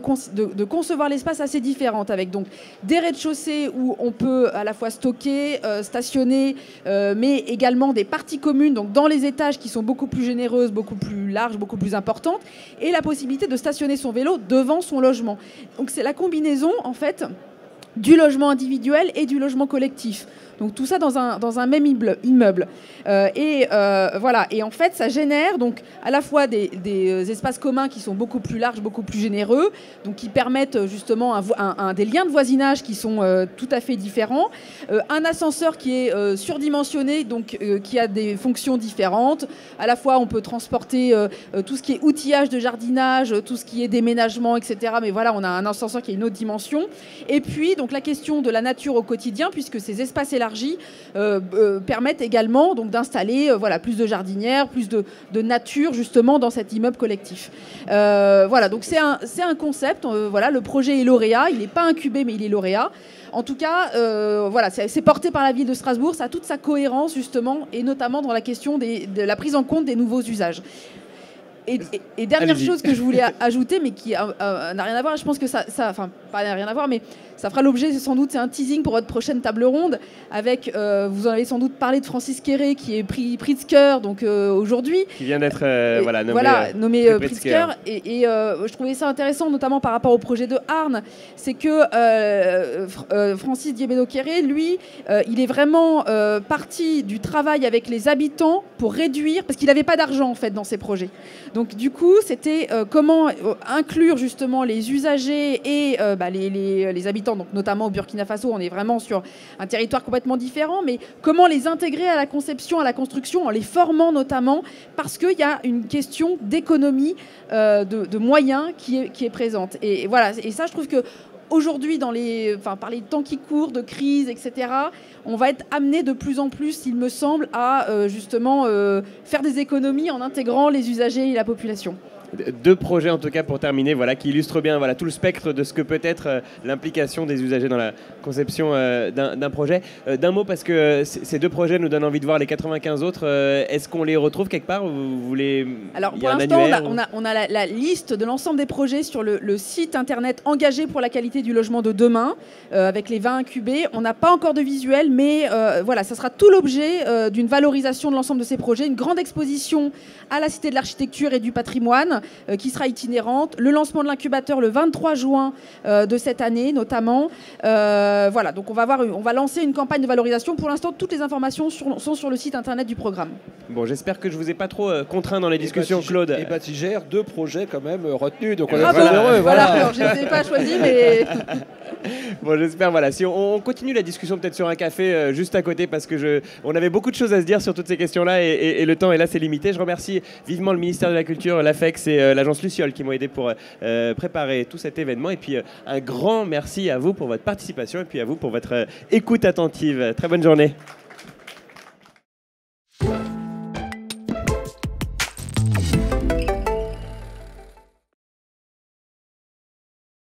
concevoir l'espace assez différente, avec donc des rez-de-chaussée où on peut à la fois stocker, stationner, mais également des parties communes, donc dans les étages qui sont beaucoup plus généreuses, beaucoup plus larges, beaucoup plus importantes, et la possibilité de stationner son vélo devant son logement. Donc c'est la combinaison en fait du logement individuel et du logement collectif. Donc tout ça dans un même immeuble. Voilà. Et en fait, ça génère donc à la fois des espaces communs qui sont beaucoup plus larges, beaucoup plus généreux, donc qui permettent justement des liens de voisinage qui sont tout à fait différents. Un ascenseur qui est surdimensionné, donc qui a des fonctions différentes. À la fois, on peut transporter tout ce qui est outillage de jardinage, tout ce qui est déménagement, etc. Mais voilà, on a un ascenseur qui a une autre dimension. Et puis, donc la question de la nature au quotidien, puisque ces espaces élargis permettent également donc d'installer plus de jardinières, plus de nature justement dans cet immeuble collectif. Voilà, donc c'est un concept. Voilà, le projet est lauréat. Il n'est pas incubé, mais il est lauréat. En tout cas, voilà, c'est porté par la ville de Strasbourg. Ça a toute sa cohérence justement, et notamment dans la question de la prise en compte des nouveaux usages. Et dernière chose que je voulais ajouter, mais qui n'a rien à voir, je pense que enfin, pas rien à voir, mais ça fera l'objet, sans doute, c'est un teasing pour votre prochaine table ronde, avec, vous en avez sans doute parlé de Francis Quéré, qui est Pritzker, donc aujourd'hui. Qui vient d'être nommé Pritzker. Et je trouvais ça intéressant, notamment par rapport au projet de Arnes, c'est que Francis Diébédo-Quéré, lui, il est vraiment parti du travail avec les habitants pour réduire, parce qu'il n'avait pas d'argent, en fait, dans ses projets. Donc, du coup, c'était comment inclure, justement, les usagers et les habitants. Donc, notamment au Burkina Faso, on est vraiment sur un territoire complètement différent, mais comment les intégrer à la conception, à la construction, en les formant notamment, parce qu'il y a une question d'économie de moyens qui est présente. Et voilà, et ça, je trouve que aujourd'hui, par les temps qui courent, de crise, etc., on va être amené de plus en plus, il me semble, à justement faire des économies en intégrant les usagers et la population. Deux projets en tout cas pour terminer, voilà, qui illustrent bien tout le spectre de ce que peut être l'implication des usagers dans la conception d'un projet. D'un mot, parce que ces deux projets nous donnent envie de voir les 95 autres. Est-ce qu'on les retrouve quelque part ou vous voulez... Alors pour l'instant, on a la liste de l'ensemble des projets sur le site internet Engagé pour la qualité du logement de demain, avec les 20 incubés. On n'a pas encore de visuel, mais voilà, ça sera tout l'objet d'une valorisation de l'ensemble de ces projets, une grande exposition à la Cité de l'Architecture et du Patrimoine, qui sera itinérante, le lancement de l'incubateur le 23 juin de cette année notamment. Voilà, donc on va lancer une campagne de valorisation. Pour l'instant, toutes les informations sont sur le site internet du programme. Bon, j'espère que je vous ai pas trop contraint dans les discussions, Claude. Et Batigère, 2 projets quand même retenus, donc on est Ah très heureux. voilà. Alors, je ne les ai pas choisis, mais... Bon, j'espère, voilà. Si on continue la discussion peut-être sur un café juste à côté, parce que on avait beaucoup de choses à se dire sur toutes ces questions-là et le temps est là, c'est limité. Je remercie vivement le ministère de la Culture, l'AFEX et l'agence Luciole qui m'ont aidé pour préparer tout cet événement. Et puis un grand merci à vous pour votre participation et puis à vous pour votre écoute attentive. Très bonne journée.